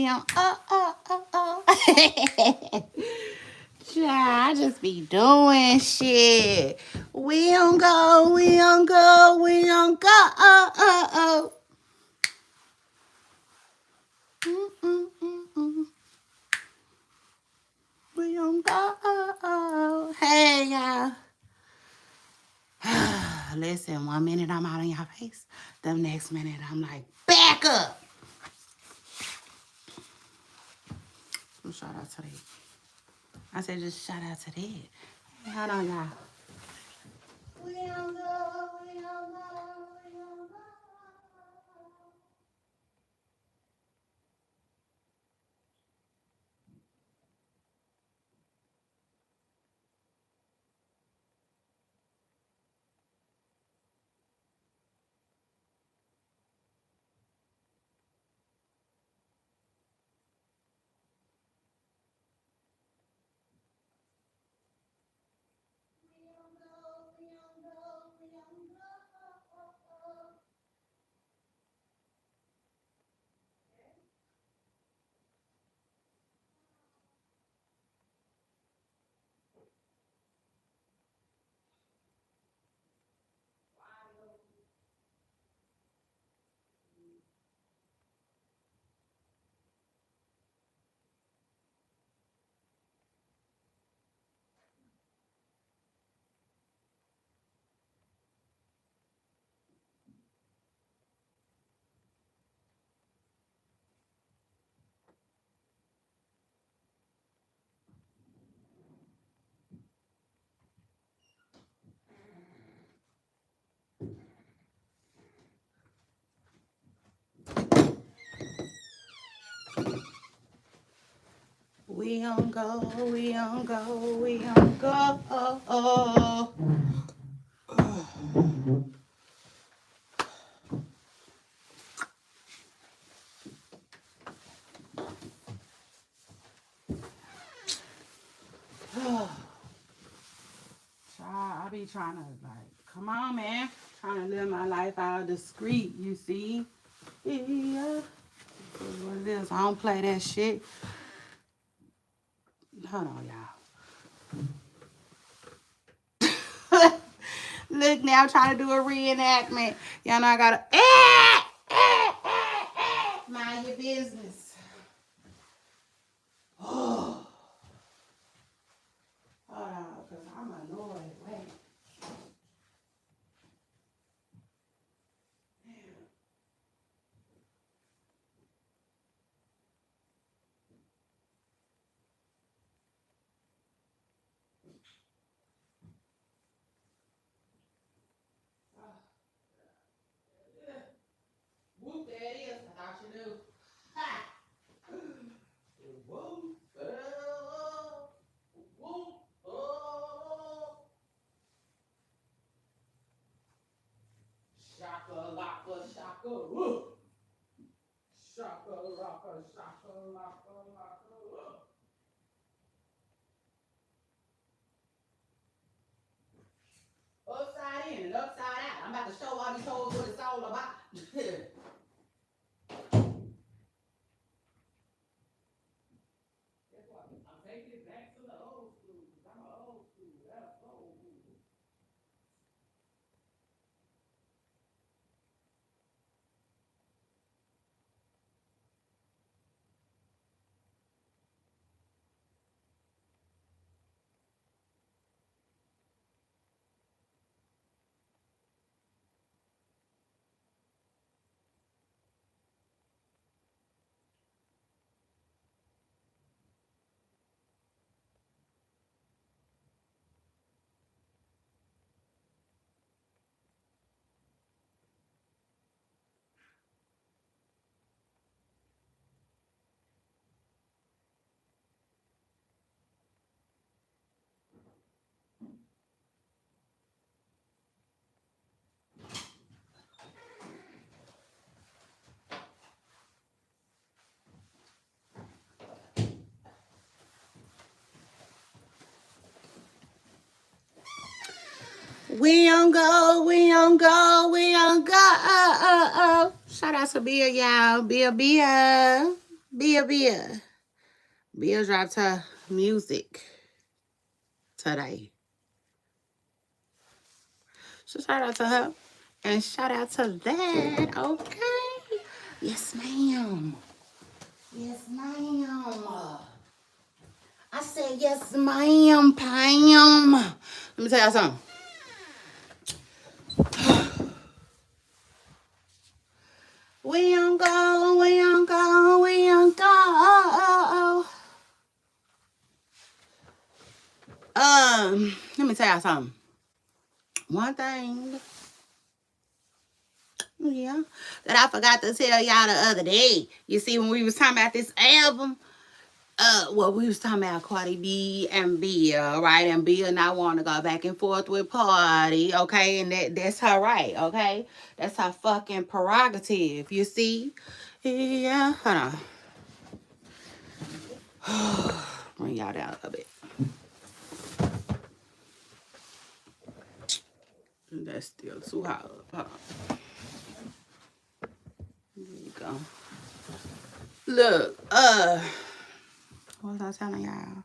on, I just be doing shit. We don't go, we don't go, we don't go. We don't go. Hey, y'all. Listen, 1 minute I'm out on y'all face. The next minute I'm like, back up. Shout out to that. I said, just shout out to that. Hold on, y'all. We don't go, we don't go, we don't go. We don't go, we don't go, we don't go. I be trying to come on, man. Trying to live my life out discreet, you see? Yeah. That's what it is. I don't play that shit. Hold on, y'all. Look now, I'm trying to do a reenactment. Y'all know I gotta mind your business. Oh. Hold on, because I'm annoyed. Wait. Whoop, there it is. I thought you knew. Ha! Whoop, whoop, shaka, laka, shaka, whoop. Shaka, laka, shaka, laka, laka, whoop. Upside in and upside out. I'm about to show all these hoes what it's all about. Guess what? I'm taking it back to the old school. I'm an old school. That's old school. We don't go, we don't go, we don't go. Shout out to Bia, y'all. Bia. Bia. Bia dropped her music today. So shout out to her. And shout out to that. Okay. Yes, ma'am. Yes, ma'am. I said yes, ma'am, Pam. Let me tell y'all something. We don't go, we don't go, we don't go. Let me tell y'all something. One thing, yeah, that I forgot to tell y'all the other day. You see, when we was talking about this album, well, we was talking about Cardi B and Bia, right? And Bia not want to go back and forth with Party, okay? And that's her right, okay? That's her fucking prerogative, you see? Yeah, hold on. Bring y'all down a bit. That's still too high up. Hold on. There you go. Look, what was I telling y'all?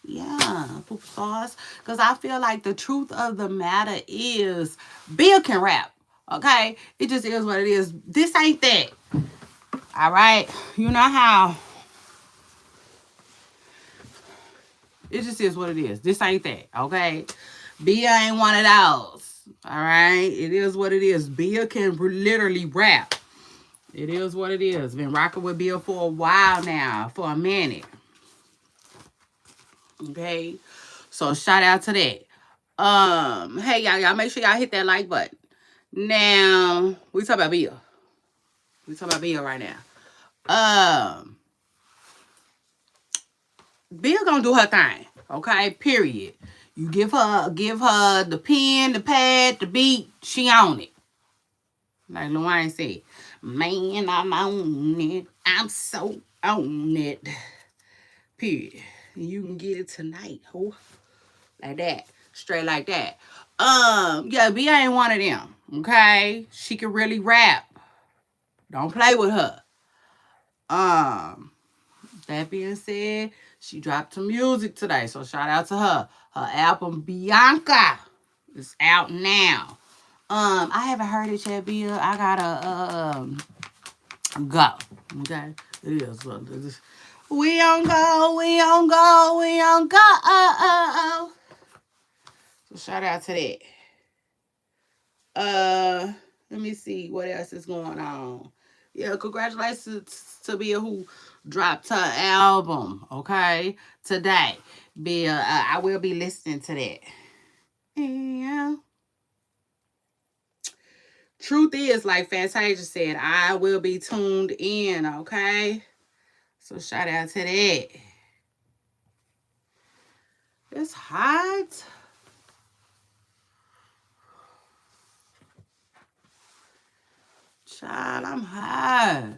Yeah, poop stars. Because I feel like the truth of the matter is Bill can rap. Okay? It just is what it is. This ain't that. All right? You know how it just is what it is. This ain't that. Okay? Bill ain't one of those. All right? It is what it is. Bill can literally rap. It is what it is. Been rocking with Bill for a while now. For a minute. Okay? So shout out to that. Hey y'all make sure y'all hit that like button. Now we talk about Bill. We talk about Bill right now. Bill gonna do her thing, okay? Period. You give her the pen, the pad, the beat. She on it. Like Luann said, man, I'm on it. I'm so on it. Period. You can get it tonight, ho. Like that. Straight like that. Yeah, B ain't one of them. Okay? She can really rap. Don't play with her. That being said, she dropped some music today. So shout out to her. Her album Bianca is out now. I haven't heard it yet, Bia. I gotta go. Okay? It is what it is. We don't go, we don't go, we don't go. So shout out to that. Let me see what else is going on. Yeah, congratulations to Bia who dropped her album, okay, today. Bia, I will be listening to that. Yeah. Truth is, like Fantasia said, I will be tuned in, okay? So shout out to that. It's hot. Child, I'm hot.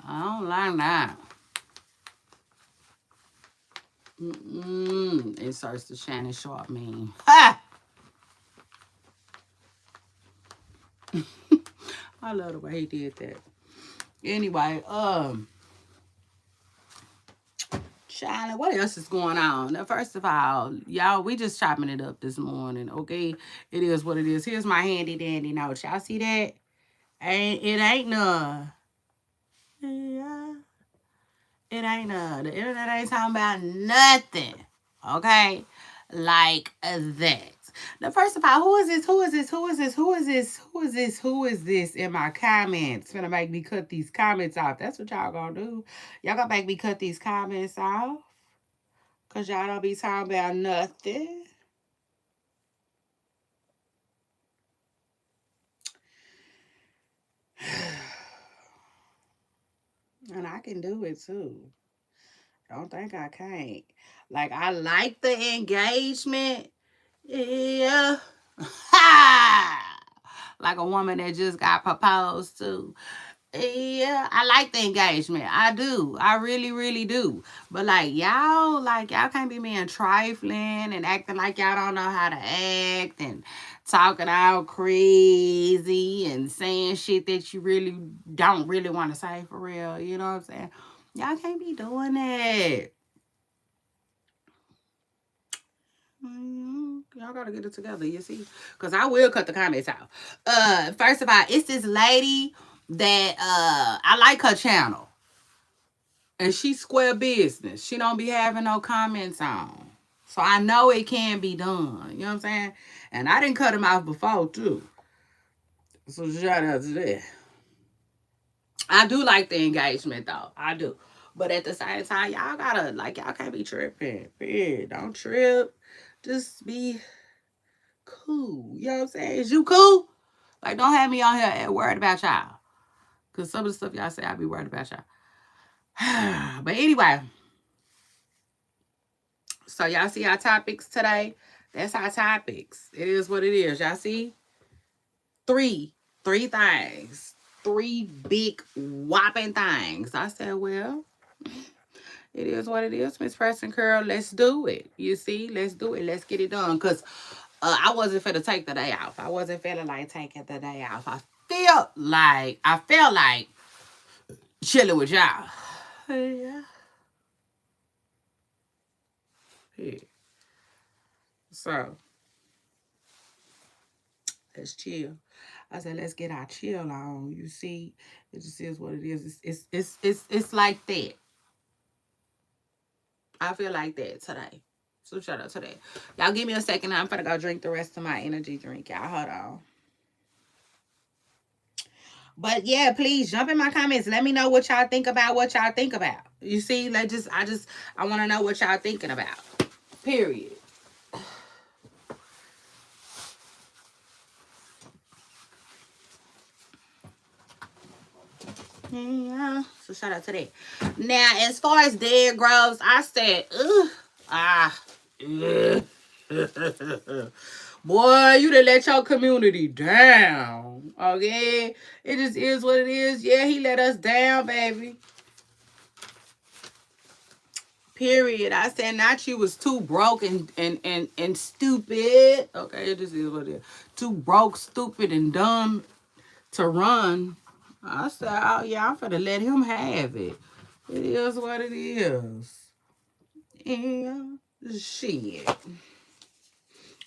I don't like that. Inserts the Shannon Sharp meme. Ha! I love the way he did that. Anyway, Shannon, what else is going on? Now, first of all, y'all, we just chopping it up this morning, okay? It is what it is. Here's my handy dandy note. Y'all see that? It ain't none. Yeah. It ain't none. The internet ain't talking about nothing. Okay? Like that. Now, first of all, who is this? Who is this? Who is this? Who is this? Who is this? Who is this in my comments? Gonna make me cut these comments off. That's what y'all gonna do. Y'all gonna make me cut these comments off. Cause y'all don't be talking about nothing. And I can do it too. Don't think I can't. Like, I like the engagement. Yeah. Ha! Like a woman that just got proposed to. Yeah, I like the engagement. I do. I really, really do. But y'all can't be being trifling and acting like y'all don't know how to act and talking all crazy and saying shit that you really don't really want to say for real. You know what I'm saying? Y'all can't be doing that. Y'all gotta get it together, you see? Because I will cut the comments out. First of all, it's this lady that I like her channel. And she square business. She don't be having no comments on. So I know it can be done. You know what I'm saying? And I didn't cut him off before too. So shout out to that. I do like the engagement though. I do. But at the same time, y'all gotta like y'all can't be tripping. Period. Don't trip. Just be cool. You know what I'm saying? Is you cool? Like don't have me on here worried about y'all. Cause some of the stuff y'all say I be worried about y'all. But anyway. So y'all see our topics today? That's our topics. It is what it is. Y'all see? Three things. Three big whopping things. I said, well, it is what it is, Miss Preston Curl. Let's do it. You see? Let's do it. Let's get it done. Because I wasn't finna take the day off. I wasn't feeling like taking the day off. I felt like chilling with y'all. Yeah. Yeah. So, let's chill. I said, let's get our chill on. You see, it just is what it is. It's like that. I feel like that today. So shout out to that. Y'all give me a second. I'm finna go drink the rest of my energy drink. Y'all hold on. But yeah, please jump in my comments. Let me know what y'all think about what y'all think about. You see, I want to know what y'all thinking about. Period. Yeah. So shout out to that. Now, as far as Derrick Groves, I said, ugh. Boy, you done let your community down. Okay? It just is what it is. Yeah, he let us down, baby. Period. I said not you was too broke and stupid. Okay, it just is what it is. Too broke, stupid, and dumb to run. I said, oh yeah, I'm finna let him have it. It is what it is. Yeah. Shit.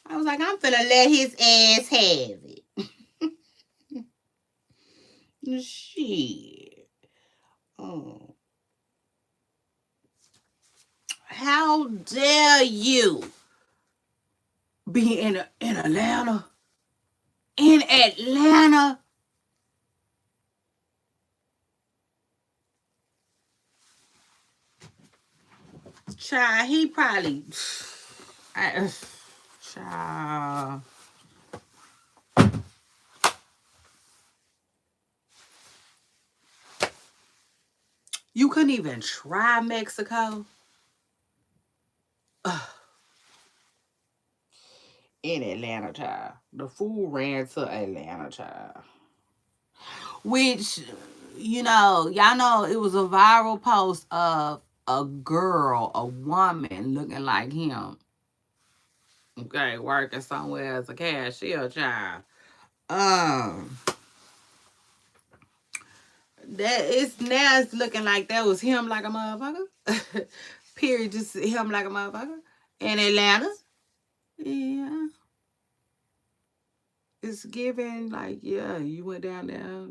I was like, I'm finna let his ass have it. Shit. Oh. How dare you be in Atlanta? In Atlanta? Child, he probably child. You couldn't even try Mexico? Ugh. In Atlanta, child. The fool ran to Atlanta, child. Which, y'all know it was a viral post of a girl, a woman looking like him. Okay, working somewhere as a cashier, child. Um, it's looking like that was him like a motherfucker. Period, just him like a motherfucker in Atlanta. Yeah, it's giving like yeah, you went down there,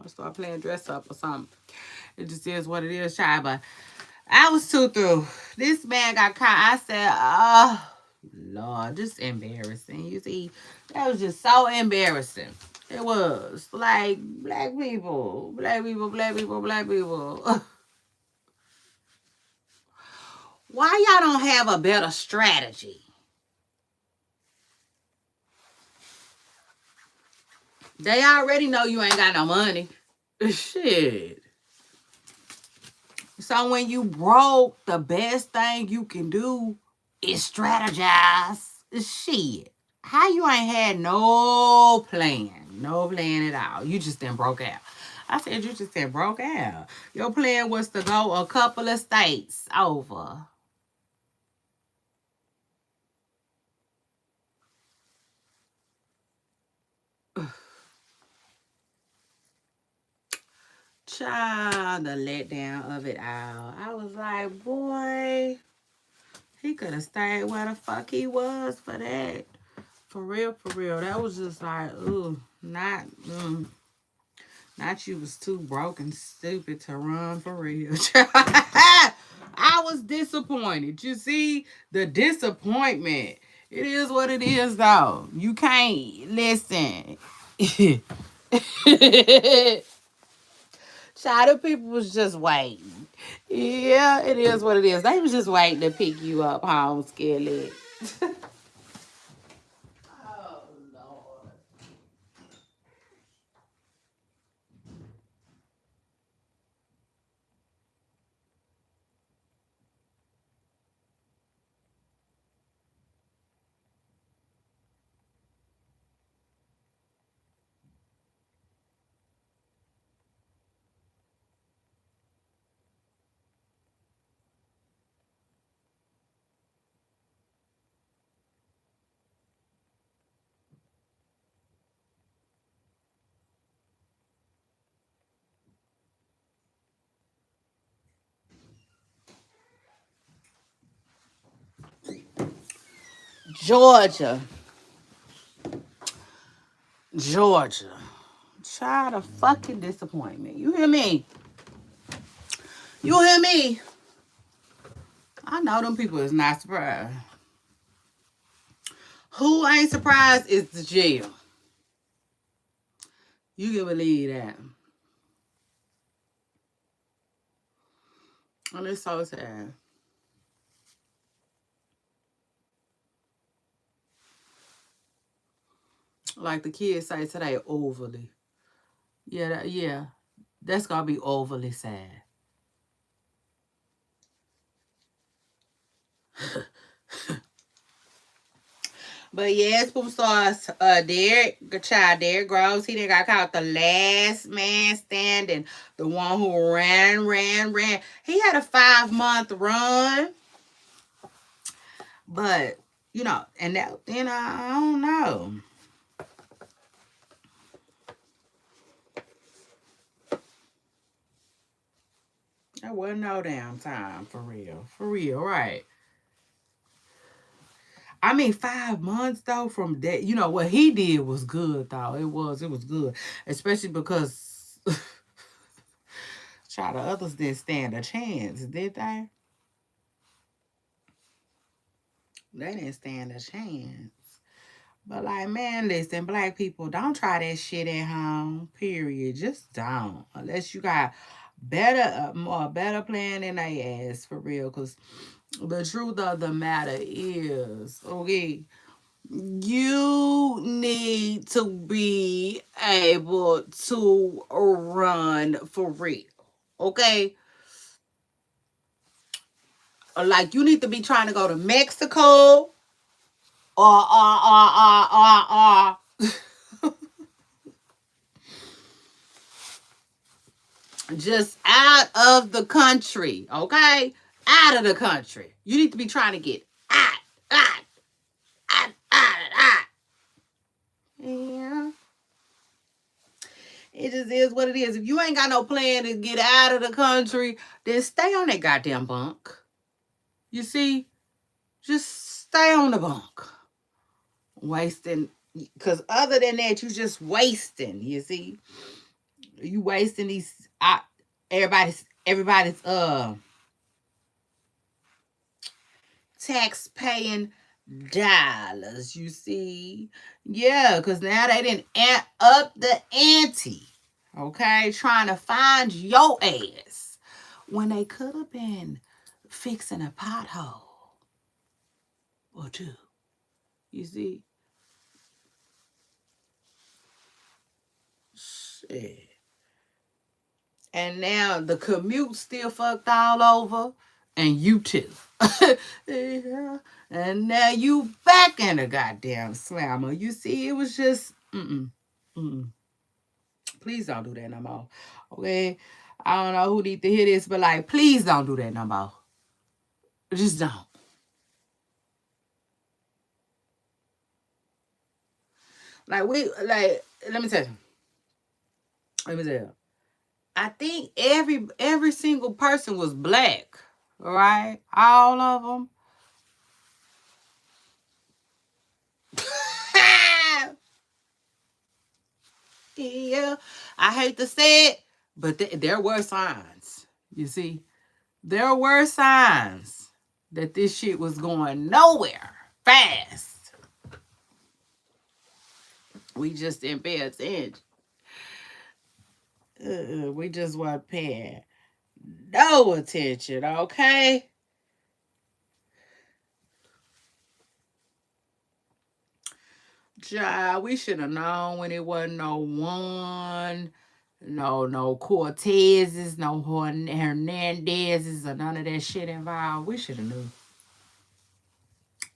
start playing dress up or something. It just is what it is, child. But I was too through. This man got caught. I said, oh, Lord, just embarrassing. You see, that was just so embarrassing. It was like black people, black people, black people, black people. Why y'all don't have a better strategy? They already know you ain't got no money. Shit. So when you broke, the best thing you can do is strategize. Shit. How you ain't had no plan? No plan at all. You just then broke out. I said you just then broke out. Your plan was to go a couple of states over. Child, the letdown of it all. I was like, boy, he could have stayed where the fuck he was for that. For real, for real. That was just like, ooh, not you was too broke and stupid to run for real. I was disappointed. You see, the disappointment. It is what it is, though. You can't listen. Child, the people was just waiting. Yeah, it is what it is. They was just waiting to pick you up home, Skillet. Oh, Lord. Georgia. Georgia. Child of fucking disappointment. You hear me? You hear me? I know them people is not surprised. Who ain't surprised is the jail. You can believe that. And it's so sad. Like the kids say today, overly. Yeah, that's gonna be overly sad. But yes, superstars, Derrick Groves, he done got caught the last man standing, the one who ran. He had a 5-month run, but and that I don't know. That wasn't no damn time for real, right? I mean, 5 months though from that, what he did was good though. It was good, especially because the others didn't stand a chance, did they? They didn't stand a chance. But like, man, listen, black people, don't try that shit at home. Period. Just don't, unless you got better plan than they ass for real. Cause the truth of the matter is, okay, you need to be able to run for real. Okay? Like you need to be trying to go to Mexico or just out of the country. Okay? Out of the country. You need to be trying to get out. Yeah. It just is what it is. If you ain't got no plan to get out of the country, then stay on that goddamn bunk. You see? Just stay on the bunk. Wasting. Because other than that, you just wasting. You see? You wasting these everybody's tax paying dollars, you see. Yeah, because now they didn't amp up the ante. Okay, trying to find your ass when they could have been fixing a pothole or two. You see? Shit. And now the commute still fucked all over, and you too. Yeah. And now you back in the goddamn slammer. You see, it was just please don't do that no more. Okay? I don't know who need to hear this, but like, please don't do that no more. Just don't. Let me tell you. I think every single person was black, right? All of them. Yeah, I hate to say it, but there were signs. You see, there were signs that this shit was going nowhere fast. We just didn't pay attention. We just weren't paying no attention, okay? Child, we should have known when it wasn't no one, no Cortezes, no Hernandezes, or none of that shit involved. We should have knew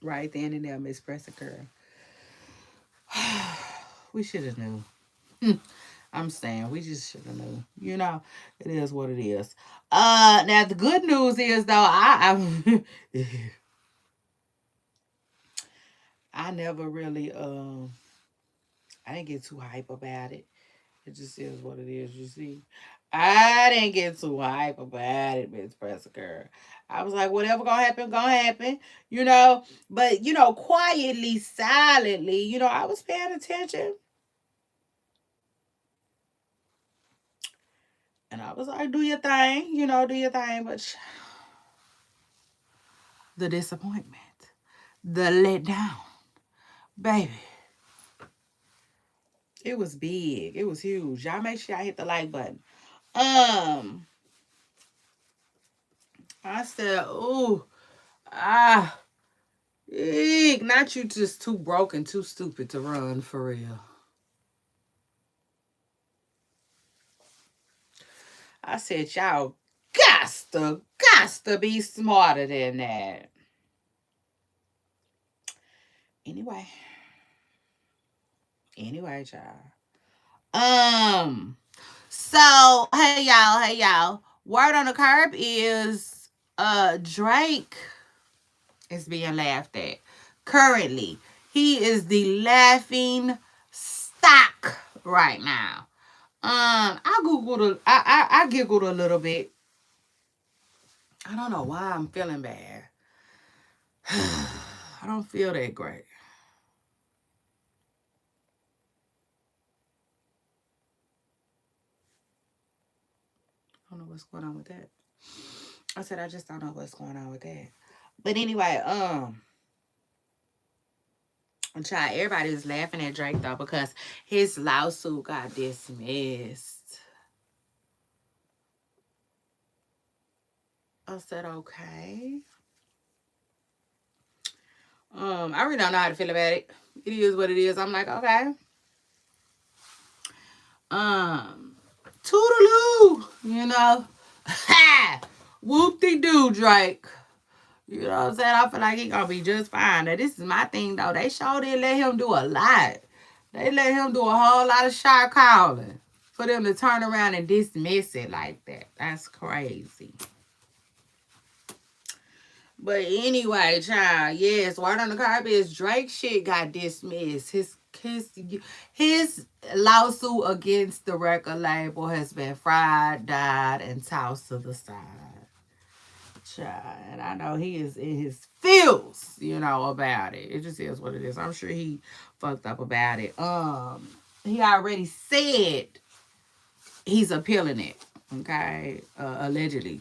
right then and there, Miss Pressing Girl. We should have knew. I'm saying we just should have knew. You know, it is what it is. Now the good news is though, I never really I didn't get too hype about it. It just is what it is, you see. I didn't get too hype about it, Miss Pressure Girl. I was like, whatever gonna happen, you know. But, quietly, silently, I was paying attention. And I was like, do your thing, do your thing. But the disappointment, the letdown, baby, it was big. It was huge. Y'all make sure I hit the like button. I said, ooh, ah, eek, not you just too broke and too stupid to run for real. I said, y'all got to be smarter than that. Anyway, child. So hey y'all. Word on the curb is Drake is being laughed at. Currently, he is the laughing stock right now. I giggled a little bit. I don't know why I'm feeling bad. I don't feel that great. I don't know what's going on with that. I said I just don't know what's going on with that. But anyway, I'm trying. Everybody's laughing at Drake though because his lawsuit got dismissed. I said okay. I really don't know how to feel about it. It is what it is. I'm like, okay. Toodaloo, Ha! Whoop-de-doo, Drake. You know what I'm saying? I feel like he gonna be just fine. Now, this is my thing, though. They sure did let him do a lot. They let him do a whole lot of shot calling for them to turn around and dismiss it like that. That's crazy. But anyway, child, yes, word on the carpet is Drake shit got dismissed. His lawsuit against the record label has been fried, died, and tossed to the side. Child, and I know he is in his feels, about it. It just is what it is. I'm sure he fucked up about it. He already said he's appealing it. Okay, allegedly.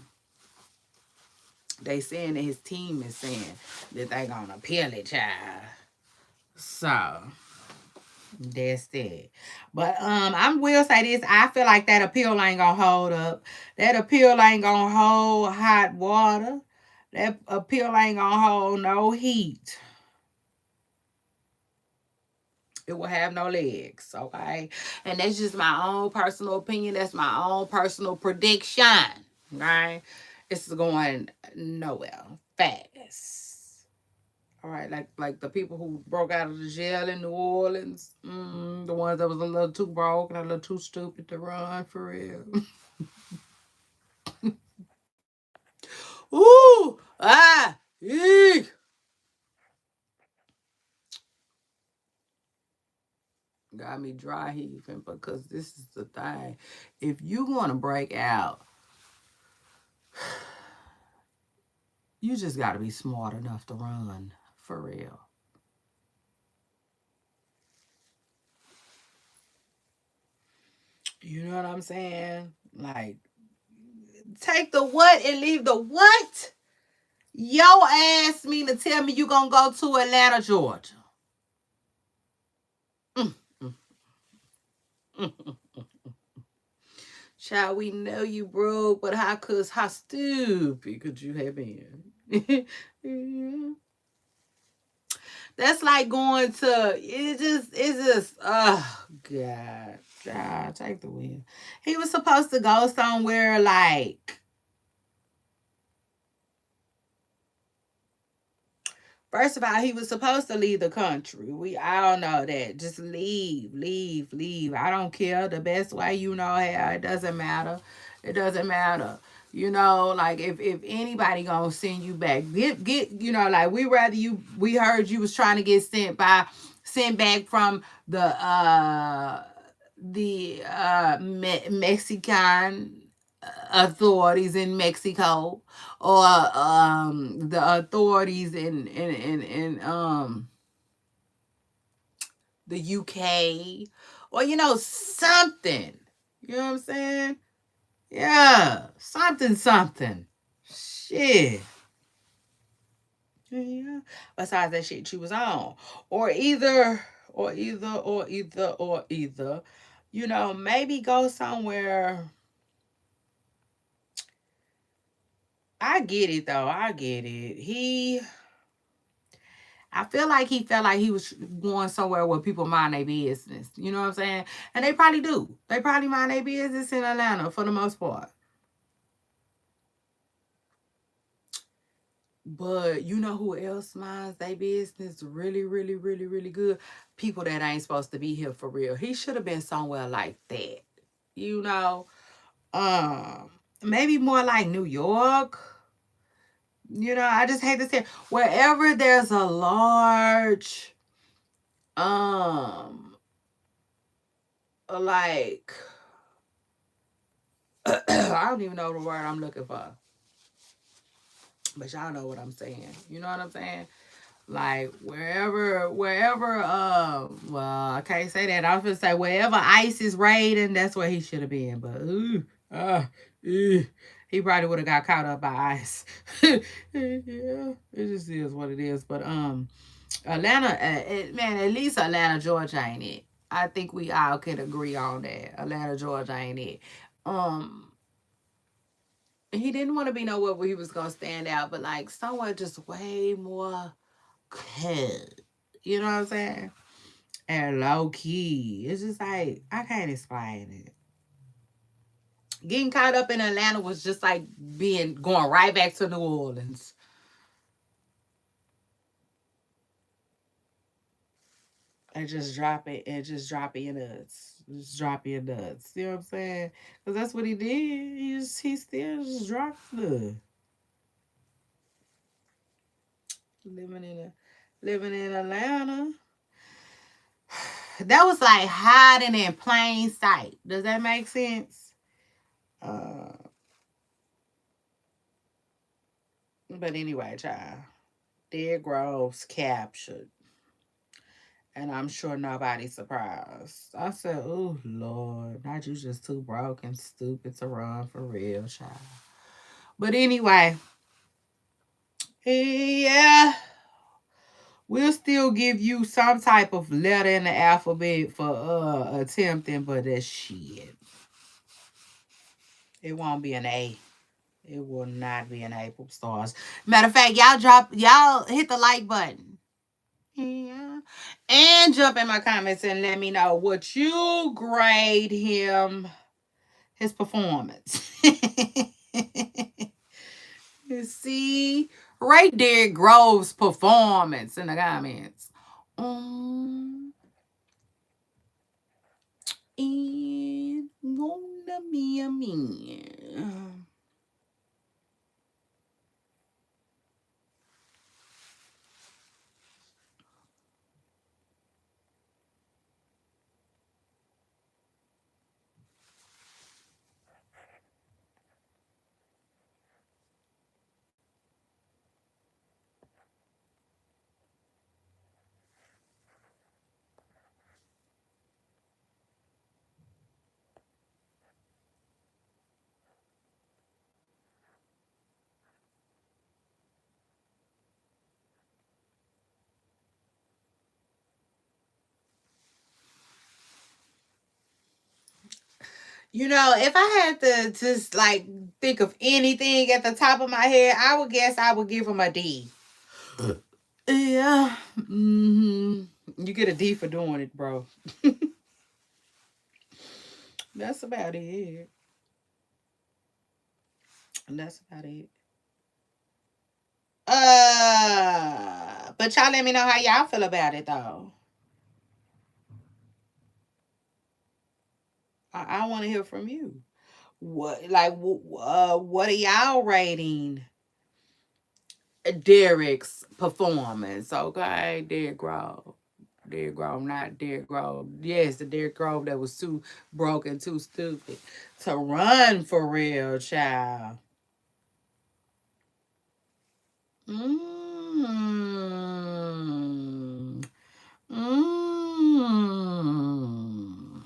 They saying that his team is saying that they gonna appeal it, child. So that's it. But I will say this. I feel like that appeal ain't gonna hold up. That appeal ain't gonna hold hot water. That appeal ain't gonna hold no heat. It will have no legs, okay? And that's just my own personal opinion. That's my own personal prediction, right? It's going nowhere fast. All right, like the people who broke out of the jail in New Orleans, the ones that was a little too broke and a little too stupid to run for real. Ooh, eek. Got me dry heaving because this is the thing. If you want to break out, you just got to be smart enough to run for real. You know what I'm saying? Like, take the what and leave the what? Yo ass mean to tell me you gonna go to Atlanta, Georgia. Mm, mm, mm. Child, we know you broke, but how stupid could you have been? Yeah. That's like going to it's just oh God. God, take the wheel. He was supposed to go somewhere like first of all, he was supposed to leave the country. We all know that. Just leave, leave, leave. I don't care. The best way you know how. It doesn't matter. It doesn't matter. You know, like if anybody gonna send you back, get you know, like we heard you was trying to get sent back from the Mexican authorities in Mexico or the authorities in the UK or something. You know what I'm saying? Yeah, something. Shit. Yeah. Besides that shit she was on, or either. Maybe go somewhere. I get it though. I get it. I feel like he felt like he was going somewhere where people mind their business. You know what I'm saying? And they probably do. They probably mind their business in Atlanta for the most part. But you know who else minds their business really, really, really, really good? People that ain't supposed to be here for real. He should have been somewhere like that. You know? Maybe more like New York. I just hate to say it. Wherever there's a large um like I don't even know the word I'm looking for, but y'all know what I'm saying. You know what I'm saying? Like wherever. Well, I can't say that. I was gonna say wherever ICE is raiding, that's where he should have been. But he probably would have got caught up by ICE. Yeah, it just is what it is. But Atlanta, man, at least Atlanta, Georgia ain't it. I think we all could agree on that. Atlanta, Georgia ain't it. Um, he didn't want to be nowhere where he was gonna stand out, but like somewhere just way more cool. You know what I'm saying? And low key. It's just like I can't explain it. Getting caught up in Atlanta was just like being going right back to New Orleans. And just drop it and just drop your nuts. Just drop your nuts. You know what I'm saying? Because that's what he did. He still just dropped the living in a living in Atlanta. That was like hiding in plain sight. Does that make sense? Uh, but anyway, child. Derrick Groves captured. And I'm sure nobody's surprised. I said, oh, Lord, not you just too broke and stupid to run for real, child. But anyway, yeah, we'll still give you some type of letter in the alphabet for attempting, but that shit. It won't be an A. It will not be an April stars. Matter of fact, y'all hit the like button. Yeah. And jump in my comments and let me know what you grade his performance. You see, rate Derrick Groves' performance in the comments. Um, and gonna be a man. You know, if I had to just like think of anything at the top of my head, I would guess I would give him a D. Yeah. You get a D for doing it, bro. That's about it. That's about it. But y'all let me know how y'all feel about it though. I want to hear from you. What are y'all rating Derrick's performance? Okay, Derrick Grove. Derrick Grove, not Derrick Grove. Yes, the Derrick Grove that was too broken, too stupid to run for real, child. Mm.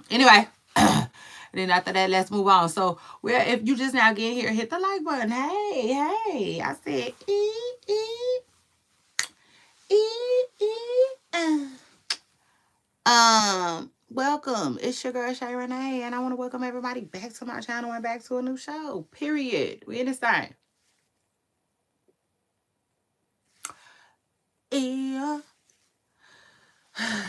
Anyway, then after that, let's move on. So, well, if you just now get here, hit the like button. Hey, hey, I said, uh. Welcome. It's your girl Shay Renee, and I want to welcome everybody back to my channel and back to a new show. Period. We in this thing. Yeah.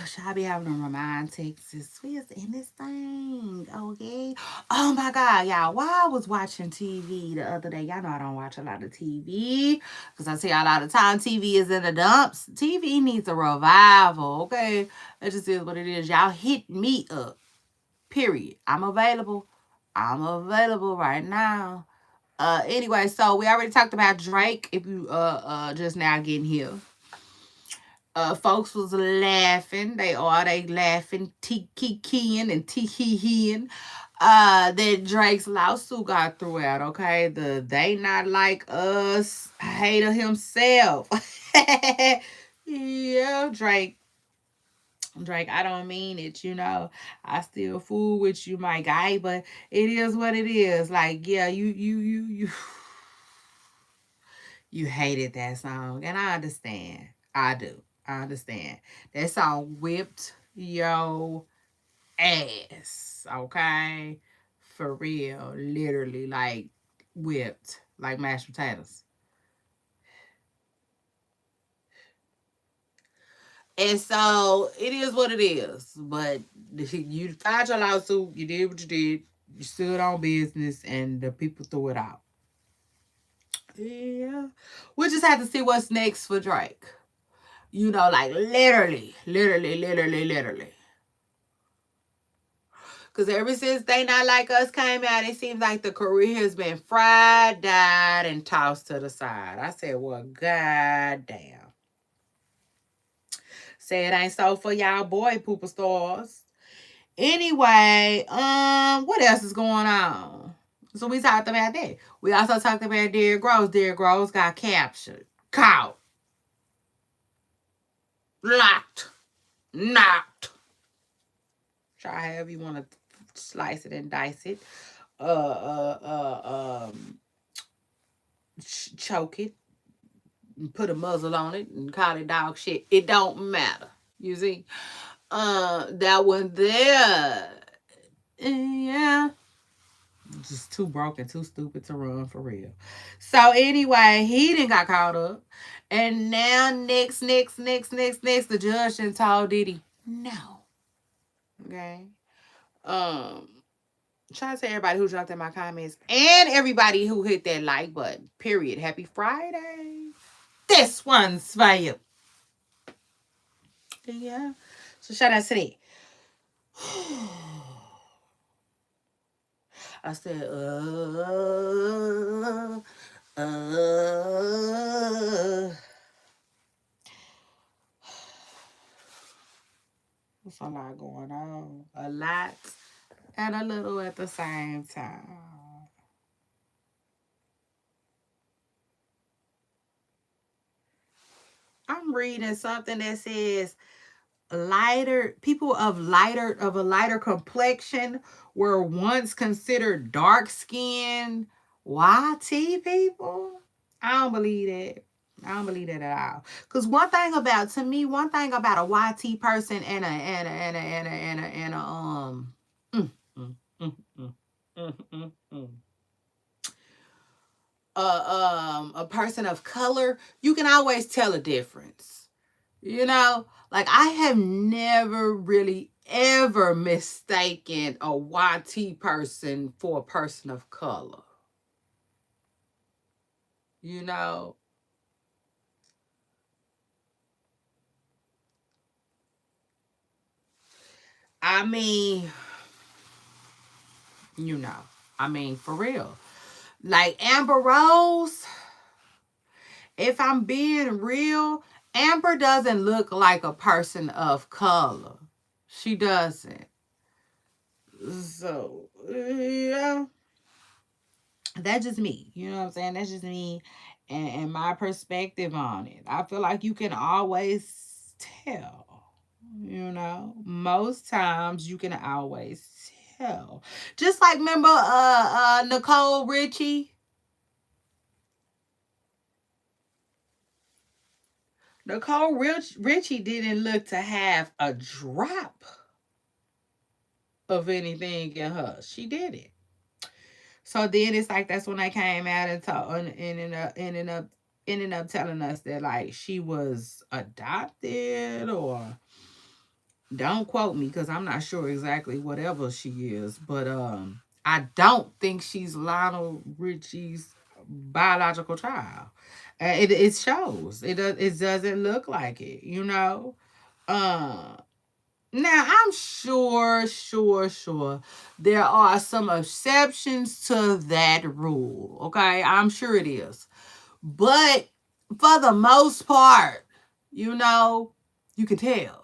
Should I be having to remind Texas? We is in this thing, okay? Oh my God, y'all. While I was watching TV the other day, y'all know I don't watch a lot of TV because I tell y'all all the time TV is in the dumps. TV needs a revival, okay? That just is what it is. Y'all hit me up. Period. I'm available. I'm available right now. Anyway, so we already talked about Drake. If you just now getting here, folks was laughing. They laughing, kikiing and tee that Drake's lawsuit got threw out. Okay, they not like us hater himself. Yeah, Drake, I don't mean it, you know. I still fool with you, my guy, but it is what it is. Like, yeah, you hated that song, and I understand. I do. I understand. That song whipped your ass, okay? For real, literally, like whipped, like mashed potatoes. And so it is what it is. But you filed your lawsuit, you did what you did, you stood on business, and the people threw it out. Yeah. We just have to see what's next for Drake. You know, like literally. Because ever since They Not Like Us came out, it seems like the career has been fried, died, and tossed to the side. I said, well, goddamn. Say it ain't so for y'all boy pooper stars. Anyway, what else is going on? So we talked about that. We also talked about Derrick Groves. Derrick Groves got captured, caught, locked, knocked. Try however you want to slice it and dice it. Uh, choke it, and put a muzzle on it, and call it dog shit. It don't matter. You see, that one there, yeah, just too broken, too stupid to run for real. So anyway, he didn't got caught up, and now next, the judge and told Diddy no. Okay. Um, Shout out to everybody who dropped in my comments and everybody who hit that like button. Period. Happy Friday. This one's for you. Yeah. So shout out to that. I said, There's a lot going on. A lot and a little at the same time. I'm reading something that says lighter people of a lighter complexion were once considered dark skinned YT people. I don't believe that. I don't believe that at all. Cause one thing about a YT person and a mm, mm, mm, mm. a person of color, you can always tell a difference. You know, like I have never really ever mistaken a YT person for a person of color. You know, I mean, you know, I mean, for real. Like Amber Rose, if I'm being real, Amber doesn't look like a person of color. She doesn't. So, yeah, that's just me. You know what I'm saying? That's just me and my perspective on it. I feel like you can always tell. You know, most times you can always tell. Just like remember Nicole Richie. Richie didn't look to have a drop of anything in her. She did it. So then it's like that's when they came out and ended up telling us that like she was adopted or don't quote me because I'm not sure exactly whatever she is, but I don't think she's Lionel Richie's biological child. It shows it doesn't look like it, you know. Uh, Now I'm sure there are some exceptions to that rule. Okay, I'm sure it is, but for the most part, you know, you can tell.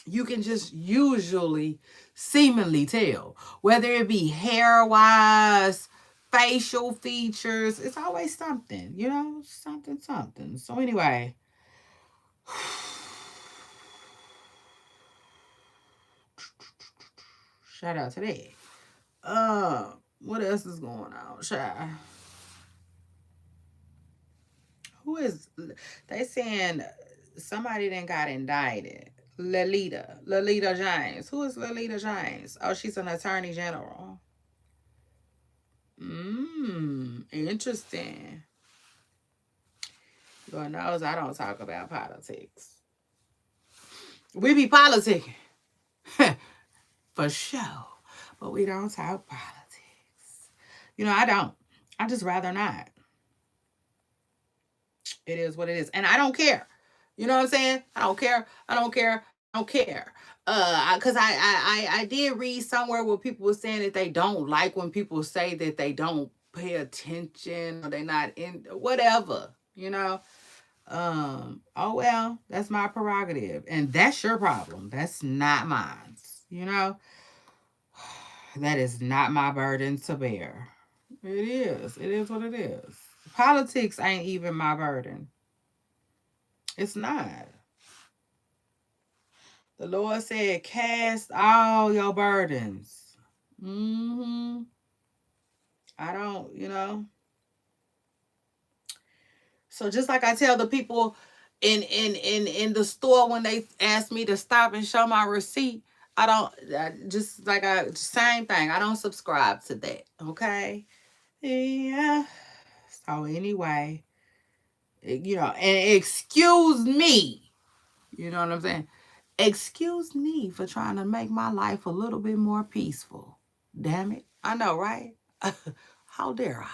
You can just usually seemingly tell whether it be hair wise, facial features. It's always something, you know, something. So anyway. Shout out to that. What else is going on, child? Who is they saying somebody then got indicted? Lolita James. Who is Lolita James? Oh, she's an attorney general. Interesting. Lord knows I don't talk about politics. We be politicking. For sure. But we don't talk politics. You know, I don't. I just rather not. It is what it is. And I don't care. You know what I'm saying? I don't care. I don't care. I don't care. Because I did read somewhere where people were saying that they don't like when people say that they don't pay attention or they're not in whatever, you know. Oh well, that's my prerogative. And that's your problem. That's not mine. You know? That is not my burden to bear. It is. It is what it is. Politics ain't even my burden. It's not. The Lord said, cast all your burdens. Mm-hmm. I don't, you know. So just like I tell the people in the store when they ask me to stop and show my receipt, just like same thing. I don't subscribe to that. Okay. Yeah. So anyway, you know, and excuse me. You know what I'm saying? Excuse me for trying to make my life a little bit more peaceful. Damn it. I know, right? How dare I?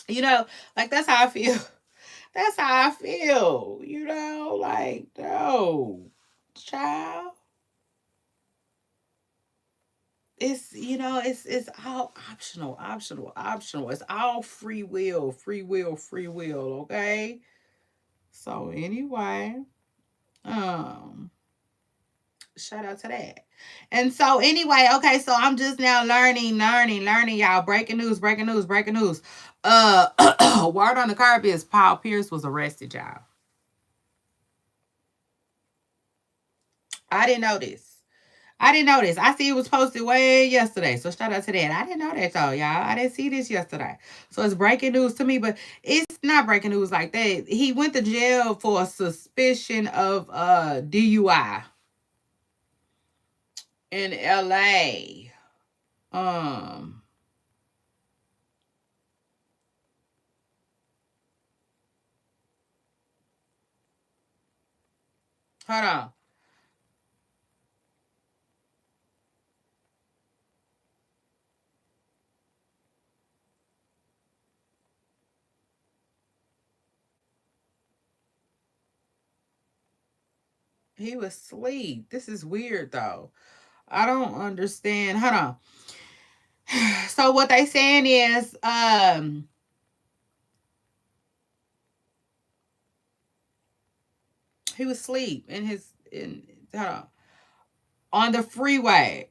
You know, like that's how I feel. That's how I feel. You know, like, no, child. It's it's all optional. It's all free will. Okay. So anyway, um, shout out to that. And so anyway, okay, so I'm just now learning, y'all. Breaking news. Word on the curb is Paul Pierce was arrested, y'all. I didn't know this. I see it was posted way yesterday. So shout out to that. I didn't know that though, y'all. I didn't see this yesterday. So it's breaking news to me, but it's not breaking news like that. He went to jail for a suspicion of DUI. in LA. Um, Hold on. He was asleep. This is weird though. I don't understand. Hold on. So what they saying is, he was asleep in his in hold on the freeway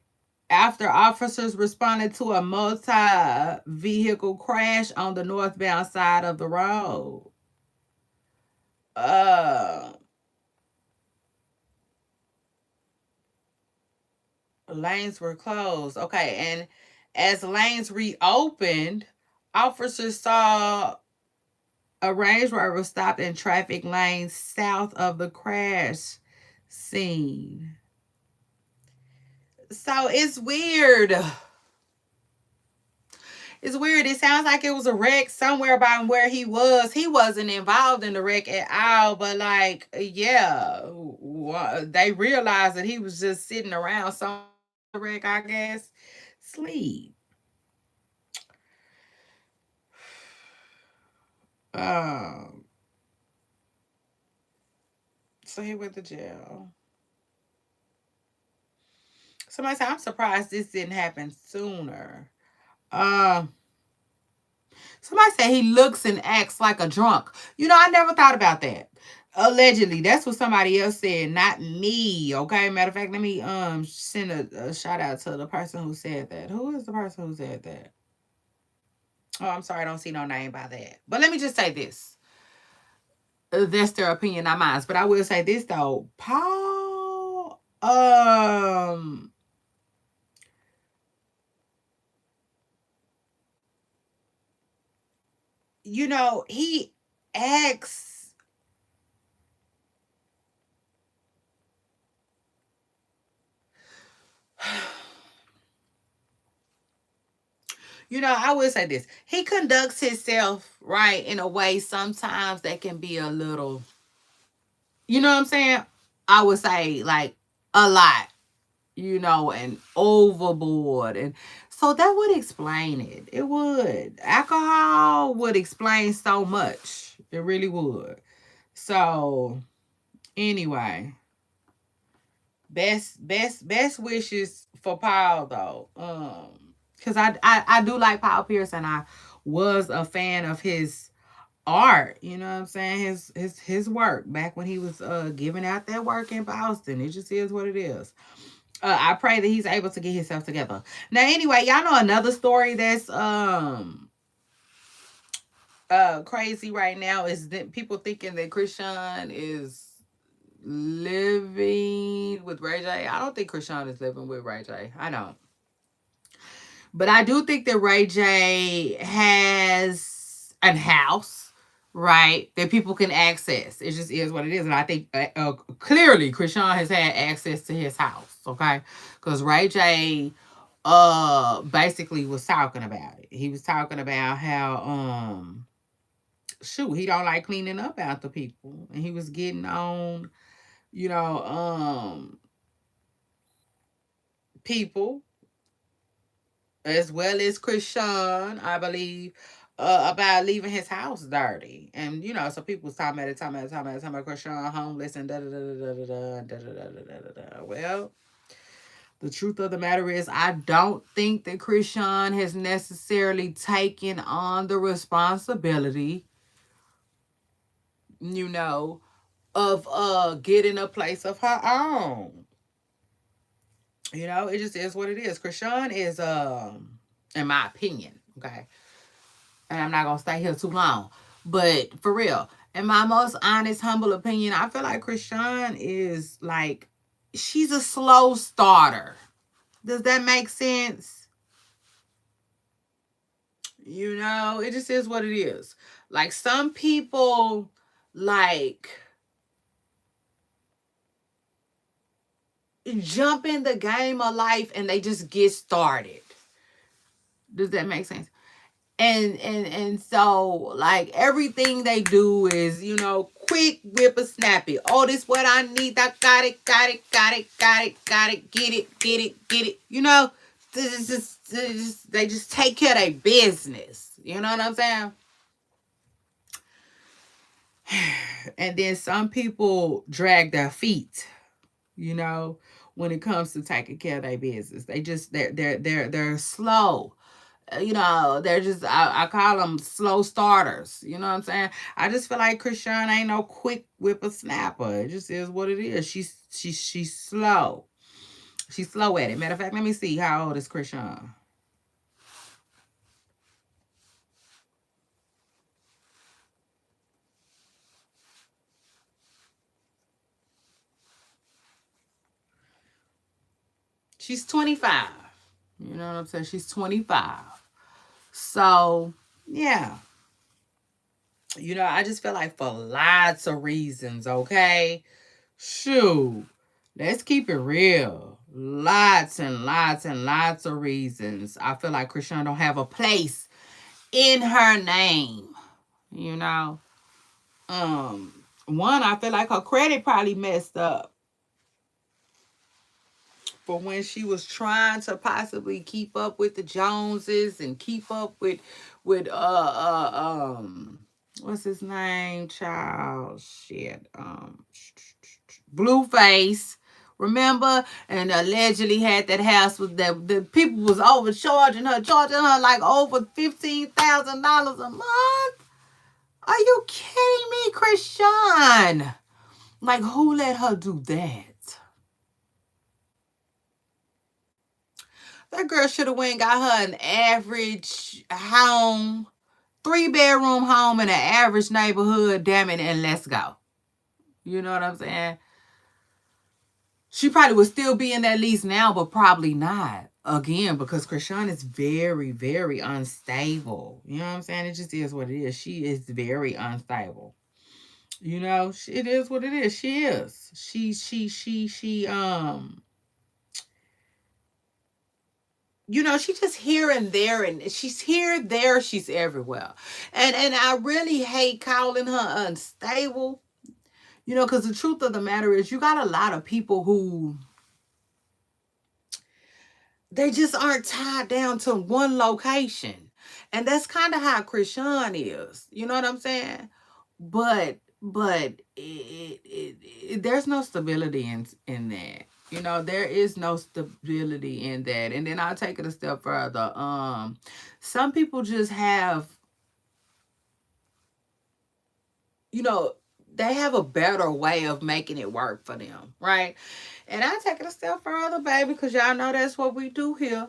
after officers responded to a multi-vehicle crash on the northbound side of the road. Uh, Lanes were closed. Okay, and as lanes reopened, officers saw a Range Rover stopped in traffic lanes south of the crash scene. So it's weird. It's weird. It sounds like it was a wreck somewhere by where he was. He wasn't involved in the wreck at all, but like, yeah, they realized that he was just sitting around some wreck, I guess, sleep. Um, so he went to jail. Somebody said, I'm surprised this didn't happen sooner. Um, Somebody said he looks and acts like a drunk. I never thought about that. Allegedly, that's what somebody else said, not me. Okay, matter of fact, let me send a shout out to the person who said that. Who is the person who said that? Oh, I'm sorry, I don't see no name by that. But let me just say this: that's their opinion, not mine. But I will say this though, Paul. He acts. I would say this. He conducts himself right in a way sometimes that can be a little, you know what I'm saying? I would say like a lot, and overboard. And so that would explain it. It would. Alcohol would explain so much. It really would. So anyway, best wishes for Paul though. Because I do like Paul Pierce, and I was a fan of his art. You know what I'm saying? His work back when he was giving out that work in Boston. It just is what it is. I pray that he's able to get himself together. Now, anyway, y'all know another story that's crazy right now is that people thinking that Krishan is living with Ray J. I don't think Krishan is living with Ray J. I don't. But I do think that Ray J has a house, right, that people can access. It just is what it is. And I think clearly Krishan has had access to his house, okay? Because Ray J basically was talking about it. He was talking about how he don't like cleaning up after people. And he was getting on, you know, people as well as Krishan, I believe, about leaving his house dirty. And, so people was talking about it, talking about Krishan homeless and da da da da da da da da da da da da. Well, the truth of the matter is, I don't think that Krishan has necessarily taken on the responsibility, you know, of getting a place of her own. It just is what it is. Krishan is in my opinion, okay, and I'm not gonna stay here too long. But for real, in my most honest, humble opinion, I feel like Krishan is like, she's a slow starter. Does that make sense? It just is what it is. Like some people, like jump in the game of life and they just get started. Does that make sense? And so like everything they do is, you know, quick whipper snappy. Oh, this what I need. I got it, got it, got it, got it, got it, get it, get it, get it. You know, they just take care of their business. You know what I'm saying? And then some people drag their feet, you know, when it comes to taking care of their business. They're slow. You know, they're just I call them slow starters. You know what I'm saying? I just feel like Christian ain't no quick whippersnapper. It just is what it is. She's slow. She's slow at it. Matter of fact, let me see how old is Christian. She's 25. You know what I'm saying? She's 25. So yeah. You know, I just feel like for lots of reasons, okay? Shoot. Let's keep it real. Lots and lots and lots of reasons. I feel like Christian don't have a place in her name. You know? One, I feel like her credit probably messed up for when she was trying to possibly keep up with the Joneses and keep up with what's his name, child? Shit. Blueface. Remember? And allegedly had that house with the people was overcharging her, charging her like over $15,000 a month. Are you kidding me, Christian? Like, who let her do that? That girl should have went and got her an average home, 3-bedroom home in an average neighborhood, damn it, and let's go. You know what I'm saying? She probably would still be in that lease now, but probably not. Again, because Krishan is very, very unstable. You know what I'm saying? It just is what it is. She is very unstable. You know, it is what it is. She is. You know, she's just here and there, and she's here, there, she's everywhere. And I really hate calling her unstable, you know, because the truth of the matter is you got a lot of people who they just aren't tied down to one location. And that's kind of how Krishan is. You know what I'm saying? But there's no stability in that. You know, there is no stability in that. And then I'll take it a step further. Some people just have, you know, they have a better way of making it work for them, right? And I take it a step further, baby, because y'all know that's what we do here.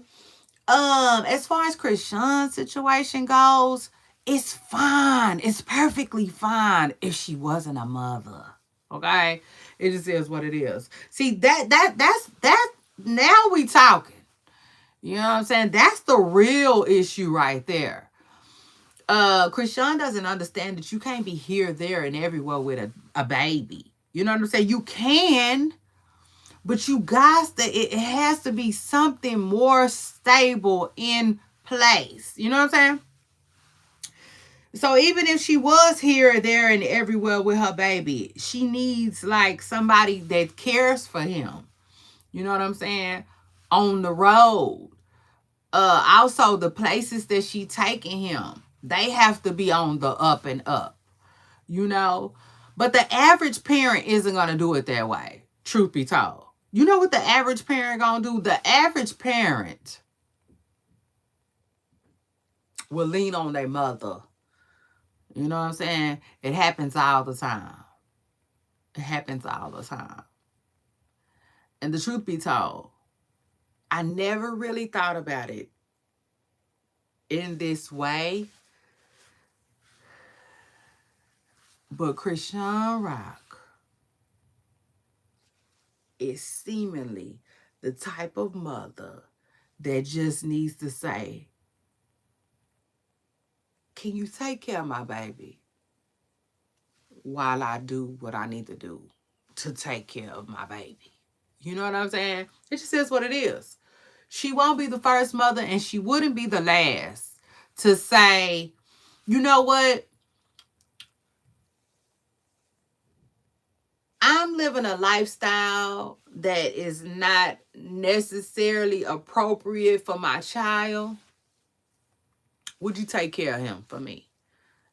As far as Krishan's situation goes, it's fine. It's perfectly fine if she wasn't a mother. Okay? It just is what it is. See, that's now we talking. You know what I'm saying? That's the real issue right there. Krishan doesn't understand that you can't be here, there, and everywhere with a baby. You know what I'm saying? You can, but you guys, it has to be something more stable in place. You know what I'm saying? So even if she was here, there, and everywhere with her baby, she needs like somebody that cares for him. You know what I'm saying? On the road. Also the places that she taking him, they have to be on the up and up. You know? But the average parent isn't gonna do it that way, truth be told. You know what the average parent gonna do? The average parent will lean on their mother. You know what I'm saying? It happens all the time. It happens all the time. And the truth be told, I never really thought about it in this way. But Krishan Rock is seemingly the type of mother that just needs to say, can you take care of my baby while I do what I need to do to take care of my baby? You know what I'm saying? It just is what it is. She won't be the first mother, and she wouldn't be the last to say, you know what? I'm living a lifestyle that is not necessarily appropriate for my child. Would you take care of him for me?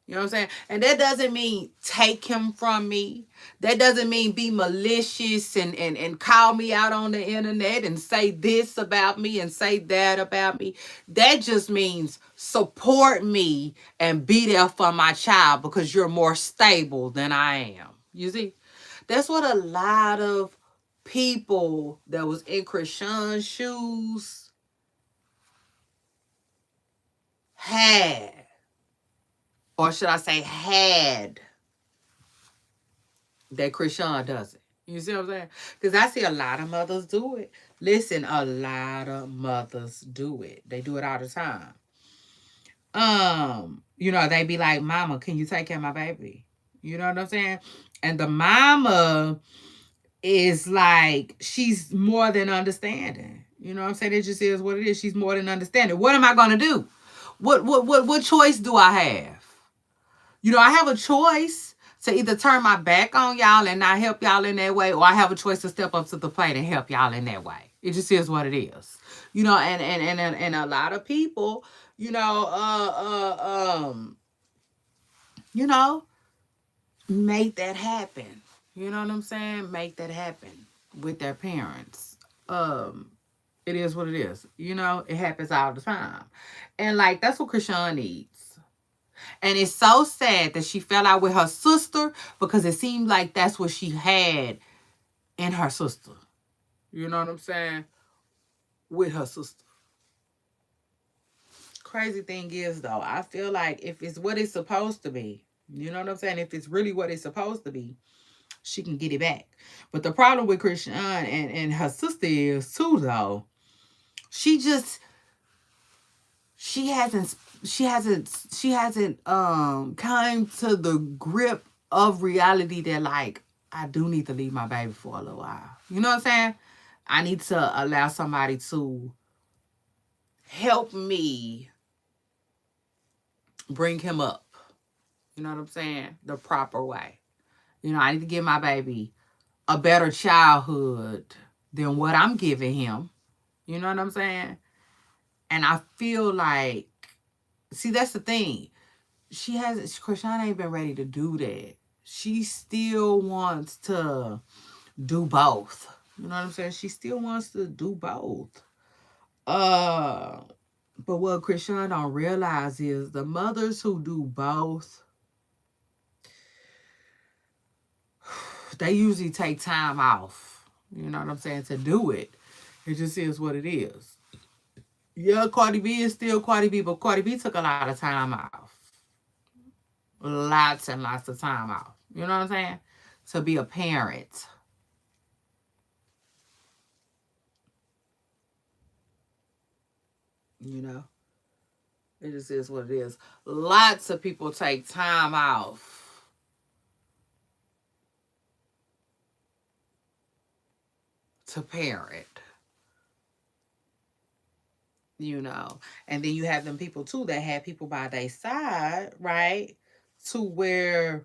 You know what I'm saying? And that doesn't mean take him from me. That doesn't mean be malicious and call me out on the internet and say this about me and say that about me. That just means support me and be there for my child because you're more stable than I am. You see? That's what a lot of people that was in Krishan's shoes had. Or should I say had, that Krishan doesn't. You see what I'm saying? Because I see a lot of mothers do it. Listen, a lot of mothers do it. They do it all the time. They be like, Mama, can you take care of my baby? You know what I'm saying? And the mama is like, she's more than understanding. You know what I'm saying? It just is what it is. She's more than understanding. What am I gonna do? What choice do I have? I have a choice to either turn my back on y'all and not help y'all in that way, or I have a choice to step up to the plate and help y'all in that way. It just is what it is. And a lot of people, you know, you know, make that happen. You know what I'm saying? Make that happen with their parents. It is what it is. It happens all the time. And like that's what Krishan needs. And it's so sad that she fell out with her sister because it seemed like that's what she had in her sister. You know what I'm saying? With her sister. Crazy thing is, though, I feel like if it's what it's supposed to be, you know what I'm saying? If it's really what it's supposed to be, she can get it back. But the problem with Krishan and her sister is, too, though, she just she hasn't come to the grip of reality that, like, I do need to leave my baby for a little while. You know what I'm saying? I need to allow somebody to help me bring him up. You know what I'm saying? The proper way. I need to give my baby a better childhood than what I'm giving him. You know what I'm saying? And I feel like, see, that's the thing. Krishan ain't been ready to do that. She still wants to do both. You know what I'm saying? She still wants to do both. But what Krishan don't realize is the mothers who do both, they usually take time off. You know what I'm saying? To do it. It just is what it is. Yeah, Cardi B is still Cardi B, but Cardi B took a lot of time off. Lots and lots of time off. You know what I'm saying? To be a parent. It just is what it is. Lots of people take time off to parent. And then you have them people too that have people by their side, right? To where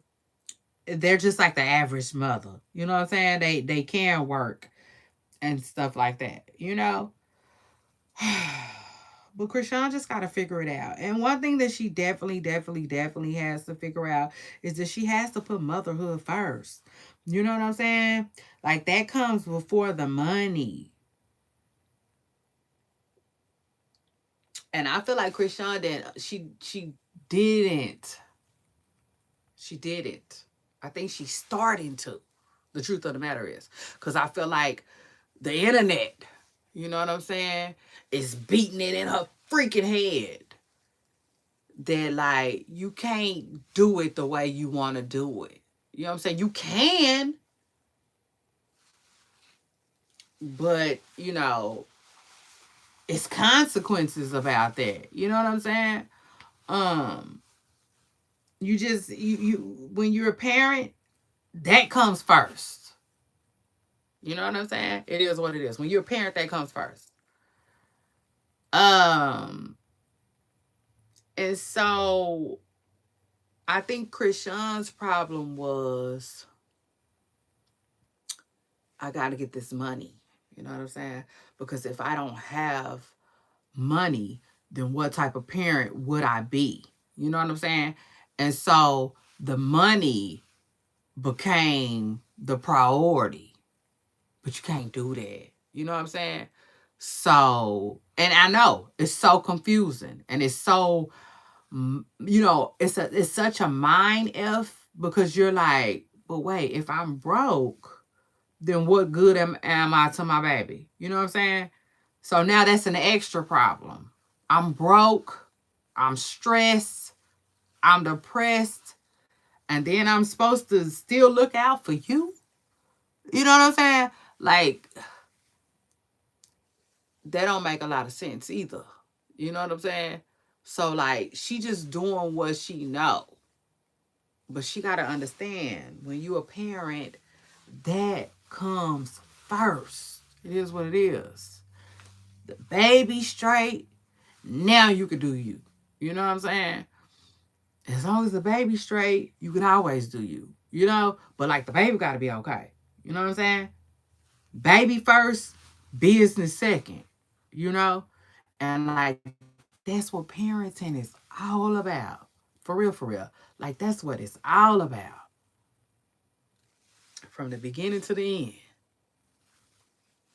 they're just like the average mother. You know what I'm saying? They can work and stuff like that, But Krishan just got to figure it out. And one thing that she definitely has to figure out is that she has to put motherhood first. You know what I'm saying? Like, that comes before the money. And I feel like Krishan she didn't. She didn't. I think she's starting to. The truth of the matter is. Because I feel like the internet, you know what I'm saying, is beating it in her freaking head. That, like, you can't do it the way you want to do it. You know what I'm saying? You can. But, it's consequences about that. You know what I'm saying? You when you're a parent, that comes first. You know what I'm saying? It is what it is. When you're a parent, that comes first. Um, and so I think Krishan's problem was, I got to get this money. You know what I'm saying? Because if I don't have money, then what type of parent would I be? You know what I'm saying? And so the money became the priority, but you can't do that. You know what I'm saying? So, and I know it's so confusing and it's so, it's such a mind F, because you're like, but wait, if I'm broke, then what good am I to my baby? You know what I'm saying? So now that's an extra problem. I'm broke, I'm stressed, I'm depressed, and then I'm supposed to still look out for you? You know what I'm saying? Like, that don't make a lot of sense either. You know what I'm saying? So like, she just doing what she know. But she got to understand, when you a parent, that comes first. It is what it is. The baby straight, now you can do you. You know what I'm saying? As long as the baby straight, you can always do you. You know? But like, the baby got to be okay. You know what I'm saying? Baby first, business second. You know? And like, that's what parenting is all about. For real, for real. Like, that's what it's all about. From the beginning to the end.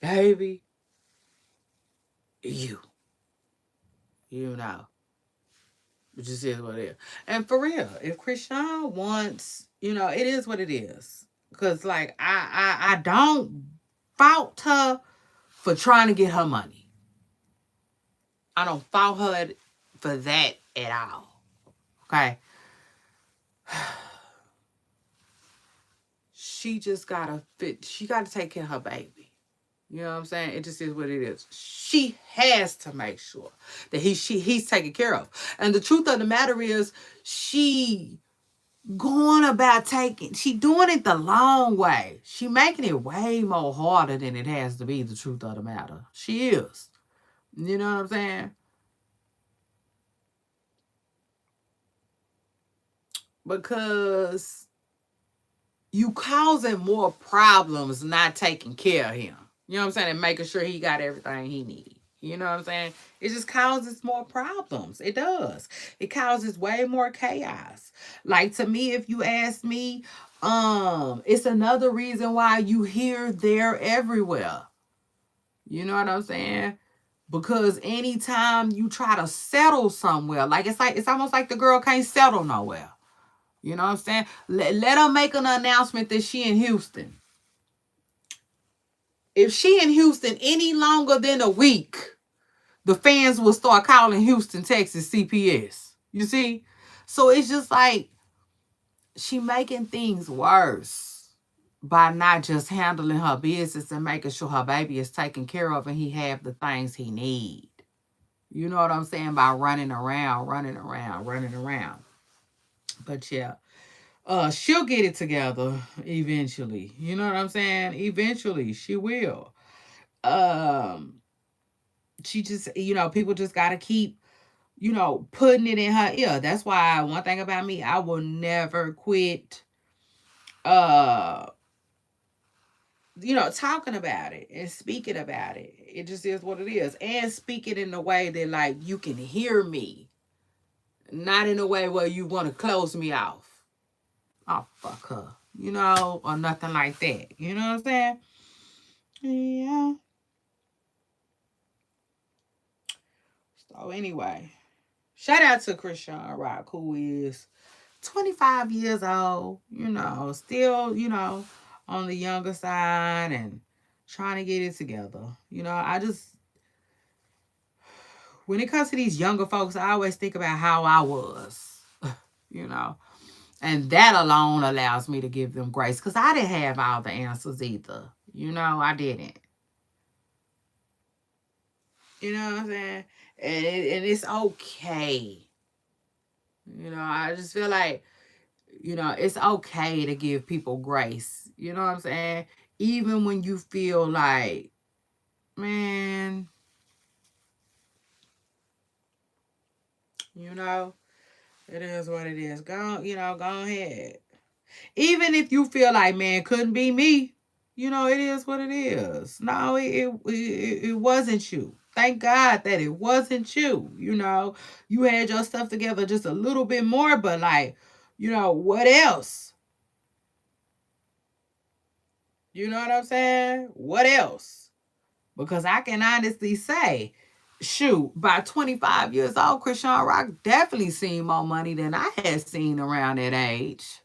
Baby, you. You know. It just is what it is. And for real, if Krishan wants, it is what it is. Because, like, I don't fault her for trying to get her money. I don't fault her for that at all. Okay? She just gotta she gotta take care of her baby. You know what I'm saying? It just is what it is. She has to make sure that he's taken care of. And the truth of the matter is, she going about she doing it the long way. She making it way more harder than it has to be, the truth of the matter. She is. You know what I'm saying? Because you causing more problems not taking care of him. You know what I'm saying? And making sure he got everything he needs. You know what I'm saying? It just causes more problems. It does. It causes way more chaos. Like, to me, if you ask me, it's another reason why you hear there everywhere. You know what I'm saying? Because anytime you try to settle somewhere, like it's almost like the girl can't settle nowhere. You know what I'm saying? Let her make an announcement that she in Houston. If she in Houston any longer than a week, the fans will start calling Houston, Texas CPS. You see? So it's just like, she making things worse by not just handling her business and making sure her baby is taken care of and he have the things he need. You know what I'm saying? By running around, running around, running around. But yeah, she'll get it together eventually. You know what I'm saying? Eventually, she will. Um, she just, people just gotta keep, putting it in her ear. That's why, one thing about me, I will never quit uh talking about it and speaking about it. It just is what it is. And speak it in a way that, like, you can hear me. Not in a way where you want to close me off. Oh, fuck her. Or nothing like that. You know what I'm saying? Yeah. So anyway, shout out to Krishan Rock, who is 25 years old, still, on the younger side and trying to get it together. I just, when it comes to these younger folks, I always think about how I was, you know, and that alone allows me to give them grace, because I didn't have all the answers either. I didn't. You know what I'm saying? And it's okay. I just feel like, it's okay to give people grace. You know what I'm saying? even when you feel like, man, you know, it is what it is. Go ahead. Even if you feel like, man, couldn't be me, it is what it is. No, it wasn't you. Thank God that it wasn't you. You had your stuff together just a little bit more, but like, what else? You know what I'm saying? What else? Because I can honestly say, shoot, by 25 years old, Krishan Rock definitely seen more money than I had seen around that age.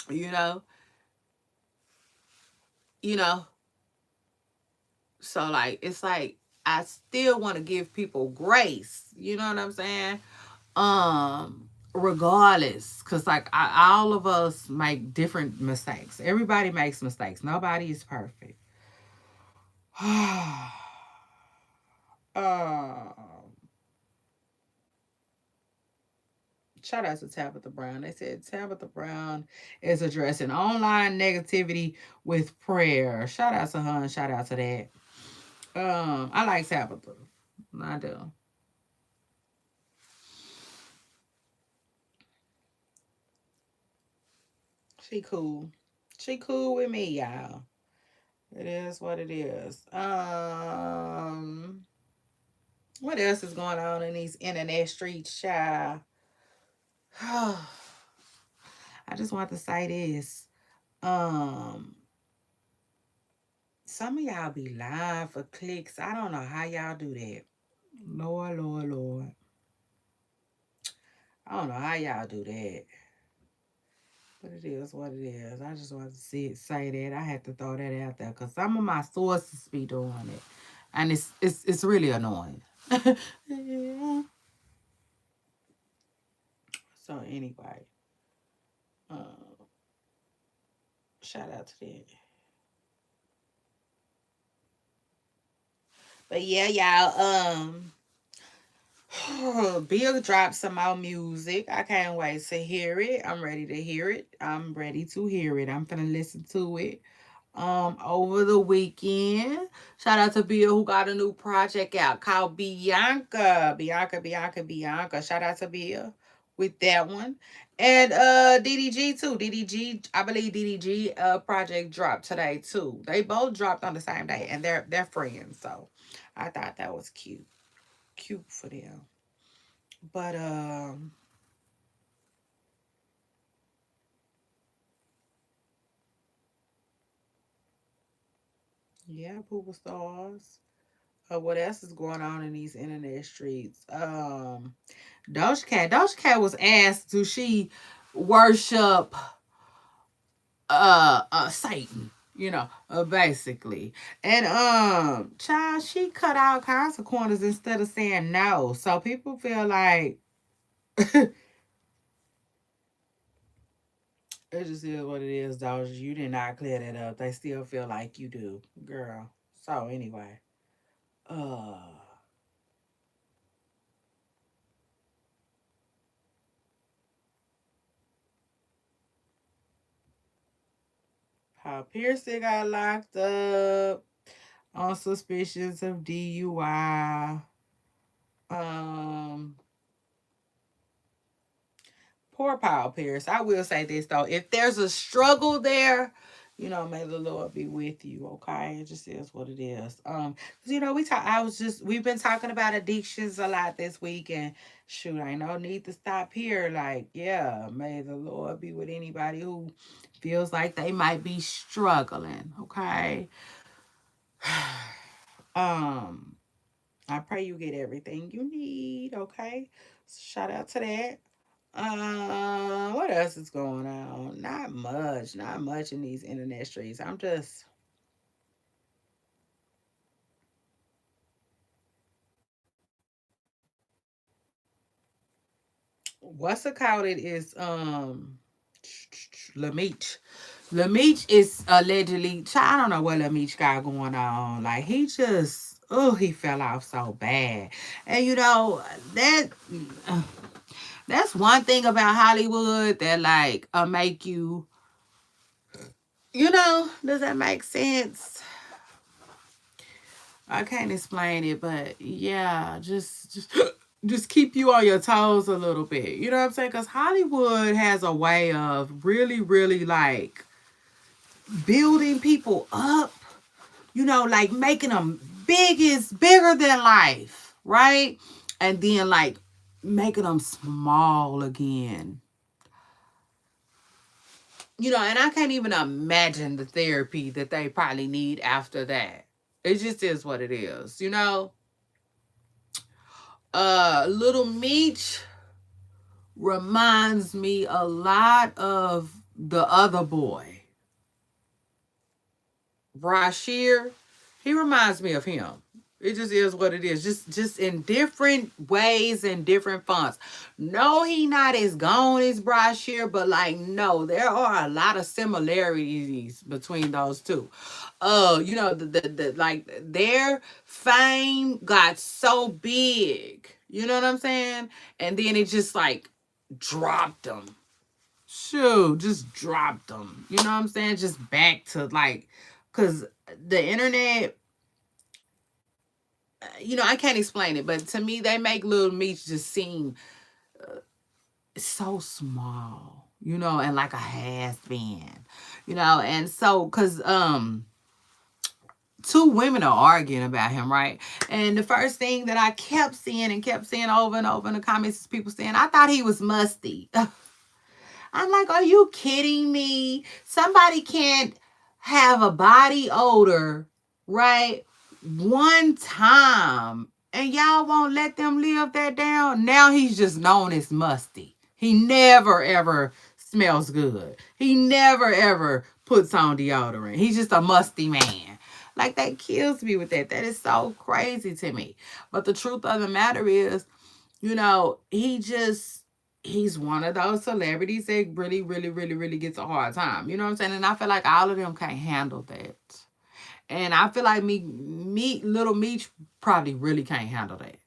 You know, you know. So like, it's like I still want to give people grace. You know what I'm saying? Regardless, because like all of us make different mistakes. Everybody makes mistakes. Nobody is perfect. um, Shout out to Tabitha Brown. They said Tabitha Brown is addressing online negativity with prayer. Shout out to her and shout out to that. I like Tabitha. I do. She cool. She cool with me, y'all. It is what it is. What else is going on in these internet streets, child? I just want to say this. Um, some of y'all be lying for clicks. I don't know how y'all do that. Lord, Lord, Lord. I don't know how y'all do that. But it is what it is. I just wanted to say that. I had to throw that out there because some of my sources be doing it. And it's really annoying. Yeah. So anyway, uh, shout out to that. But yeah, y'all. Bill dropped some more music. I can't wait to hear it. I'm ready to hear it. I'm ready to hear it. I'm gonna listen to it. Over the weekend. Shout out to Bill who got a new project out called Bianca. Bianca. Shout out to Bill with that one. And DDG too. I believe DDG project dropped today too. They both dropped on the same day and they're friends. So I thought that was cute. Cute for them. But yeah, Poopa Stars. What else is going on in these internet streets? Doja Cat was asked, do she worship Satan? Basically. And child, she cut out kinds of corners instead of saying no. So people feel like it just is what it is, Doja. You did not clear that up. They still feel like you do, girl. So anyway. Uh Paul Pierce got locked up on suspicions of DUI. Um, Poor Paul Pierce. I will say this though: if there's a struggle there, may the Lord be with you. Okay, it just is what it is. 'Cause, we talk. We've been talking about addictions a lot this week, and shoot, I no need to stop here. Like, yeah, may the Lord be with anybody who feels like they might be struggling. Okay. um, I pray you get everything you need. Okay. Shout out to that. What else is going on? Not much in these internet streets. I'm just what's it called? It is Lameach. Lameach is allegedly. I don't know what Lameach got going on. Like he fell off so bad, and that's one thing about Hollywood that like make you You know, does that make sense? I can't explain it, but yeah, just keep you on your toes a little bit. You know what I'm saying? Because Hollywood has a way of really, really like building people up. You know, like making them bigger than life, right? And then like making them small again. You know, and I can't even imagine the therapy that they probably need after that. It just is what it is, you know. Little Meech reminds me a lot of the other boy, Brashear. He reminds me of him. It just is what it is. Just in different ways and different fonts. No, he not as gone as Brashear, but like no, there are a lot of similarities between those two. You know, the like their fame got so big. You know what I'm saying? And then it just like dropped them. Shoot, just dropped them. You know what I'm saying? Just back to like, cause the internet, you know, I can't explain it, but to me, they make Little Meech just seem so small, you know, and like a has been, you know, and so, cause two women are arguing about him, right? And the first thing that I kept seeing over and over in the comments is people saying, I thought he was musty. I'm like, are you kidding me? Somebody can't have a body odor, right? One time, and y'all won't let them live that down. Now he's just known as musty. He never ever smells good. He never ever puts on deodorant. He's just a musty man. Like, that kills me with that. That is so crazy to me. But the truth of the matter is, you know, he's one of those celebrities that really, really, really, really gets a hard time. You know what I'm saying? And I feel like all of them can't handle that. And I feel like Little Meech probably really can't handle that.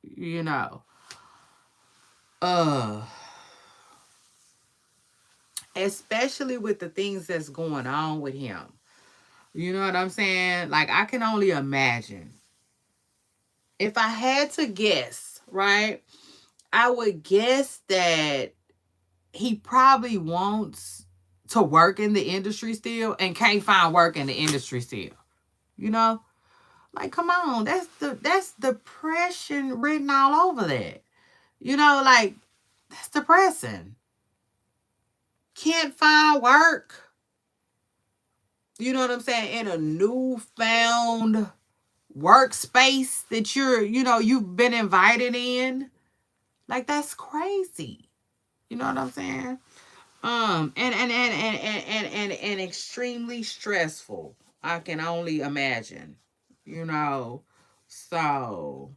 You know. Especially with the things that's going on with him. You know what I'm saying? Like, I can only imagine. If I had to guess, right? I would guess that he probably wants to work in the industry still and can't find work in the industry still. You know? Like, come on, that's depression written all over that. You know, like, that's depressing. Can't find work. You know what I'm saying? In a newfound workspace that you've been invited in. Like, that's crazy. You know what I'm saying? And extremely stressful. I can only imagine. You know. So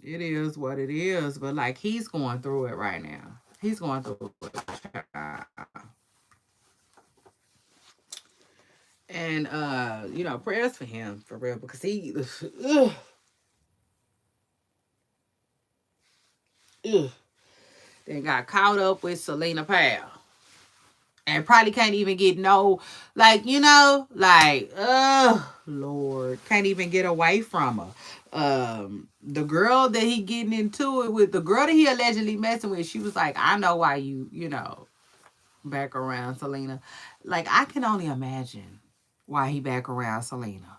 it is what it is. But like, he's going through it right now. He's going through it. And you know, prayers for him for real, because he then got caught up with Selena Powell. And probably can't even get no, like, you know, like, oh Lord, can't even get away from her. The girl that he getting into it with, the girl that he allegedly messing with, she was like, I know why you know, back around Selena. Like, I can only imagine why he back around Selena.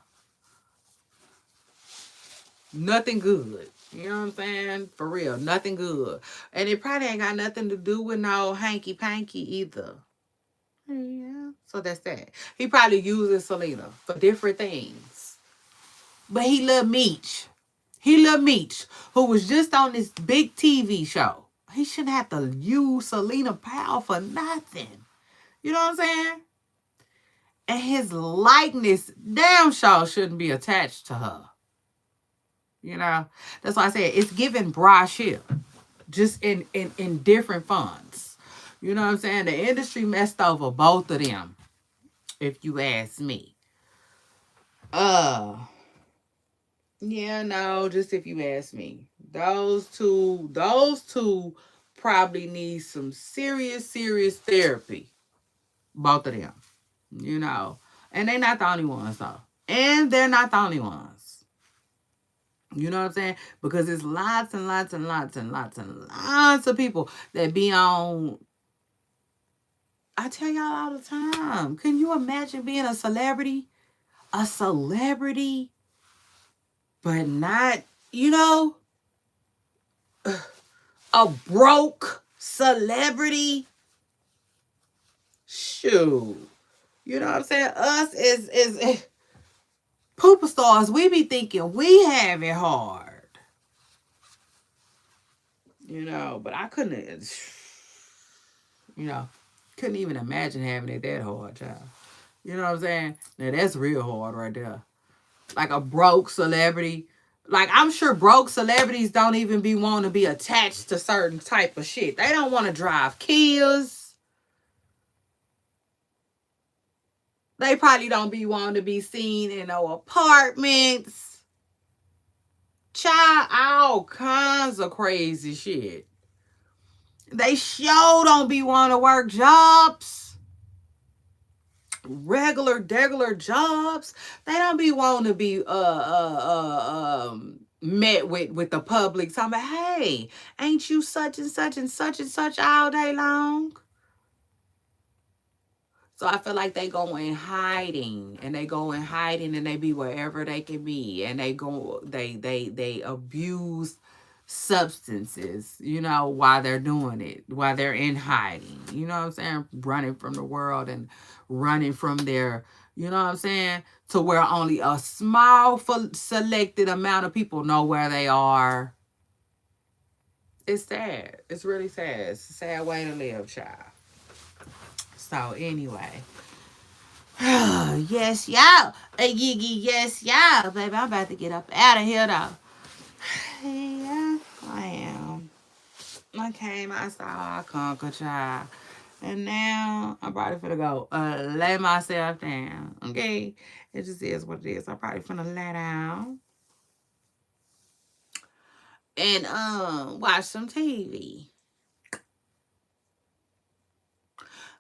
Nothing good. You know what I'm saying? For real, nothing good. And it probably ain't got nothing to do with no hanky panky either. Yeah. So that's that. He probably uses Selena for different things. But he loved Meech. He loved Meech, who was just on this big TV show. He shouldn't have to use Selena Powell for nothing. You know what I'm saying? And his likeness damn sure shouldn't be attached to her. You know? That's why I said it's giving brochure. Just in different fonts. You know what I'm saying? The industry messed over both of them, if you ask me. Yeah, no, just if you ask me. Those two probably need some serious therapy. Both of them. you know. And they're not the only ones, though. And they're not the only ones. You know what I'm saying? Because there's lots and lots and lots and lots and lots of people that be on. I tell y'all all the time. Can you imagine being a celebrity? A celebrity, but not, you know, a broke celebrity. Shoot. You know what I'm saying? Us is pooper stars. We be thinking we have it hard. You know, but I couldn't, you know, couldn't even imagine having it that hard, child. You know what I'm saying? Now that's real hard right there. Like a broke celebrity. Like, I'm sure broke celebrities don't even be wanting to be attached to certain type of shit. They don't want to drive Kias. They probably don't be wanting to be seen in no apartments. Child, all kinds of crazy shit. They sure don't be wanting to work jobs. Regular jobs. They don't be wanting to be met with the public talking about, hey, ain't you such and such and such and such all day long? So I feel like they go in hiding, and they go in hiding, and they be wherever they can be, and they abuse substances, you know, while they're doing it, while they're in hiding. You know what I'm saying? Running from the world and running from their, you know what I'm saying? To where only a small selected amount of people know where they are. It's sad. It's really sad. It's a sad way to live, child. So anyway. Yes, y'all. Yes, y'all. Baby, I'm about to get up out of here, though. Yeah, I am. I came, I saw, I conquered, child. And now I'm probably finna go lay myself down. Okay? It just is what it is. I'm probably finna lay down and watch some TV.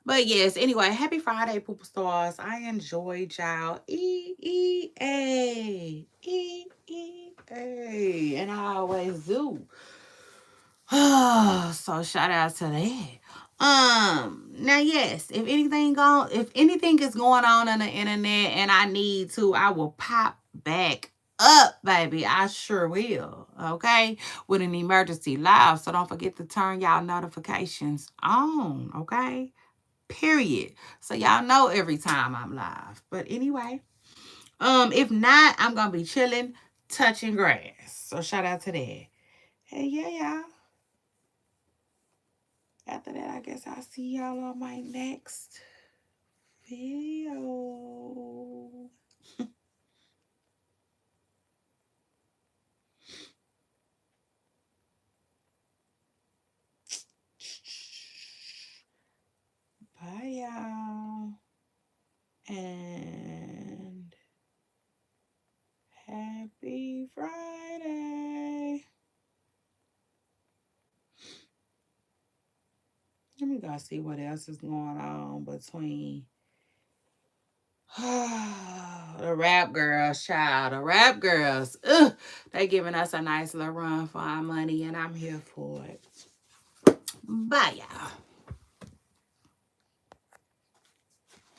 But yes, anyway, happy Friday, Pooper Stars. I enjoyed y'all. E-E-A. E-E-A. And I always do. So shout out to that. Now yes, if anything is going on the internet and I need to, I will pop back up, baby. I sure will. Okay? With an emergency live. So don't forget to turn y'all notifications on. Okay? Period. So y'all know every time I'm live. But anyway, if not, I'm gonna be chilling, touching grass. So shout out to that. Hey, yeah, y'all. After that, I guess I'll see y'all on my next video. Bye, y'all. And happy Friday. Let me go see what else is going on between the rap girls, child. The rap girls. Ugh, they giving us a nice little run for our money, and I'm here for it. Bye, y'all.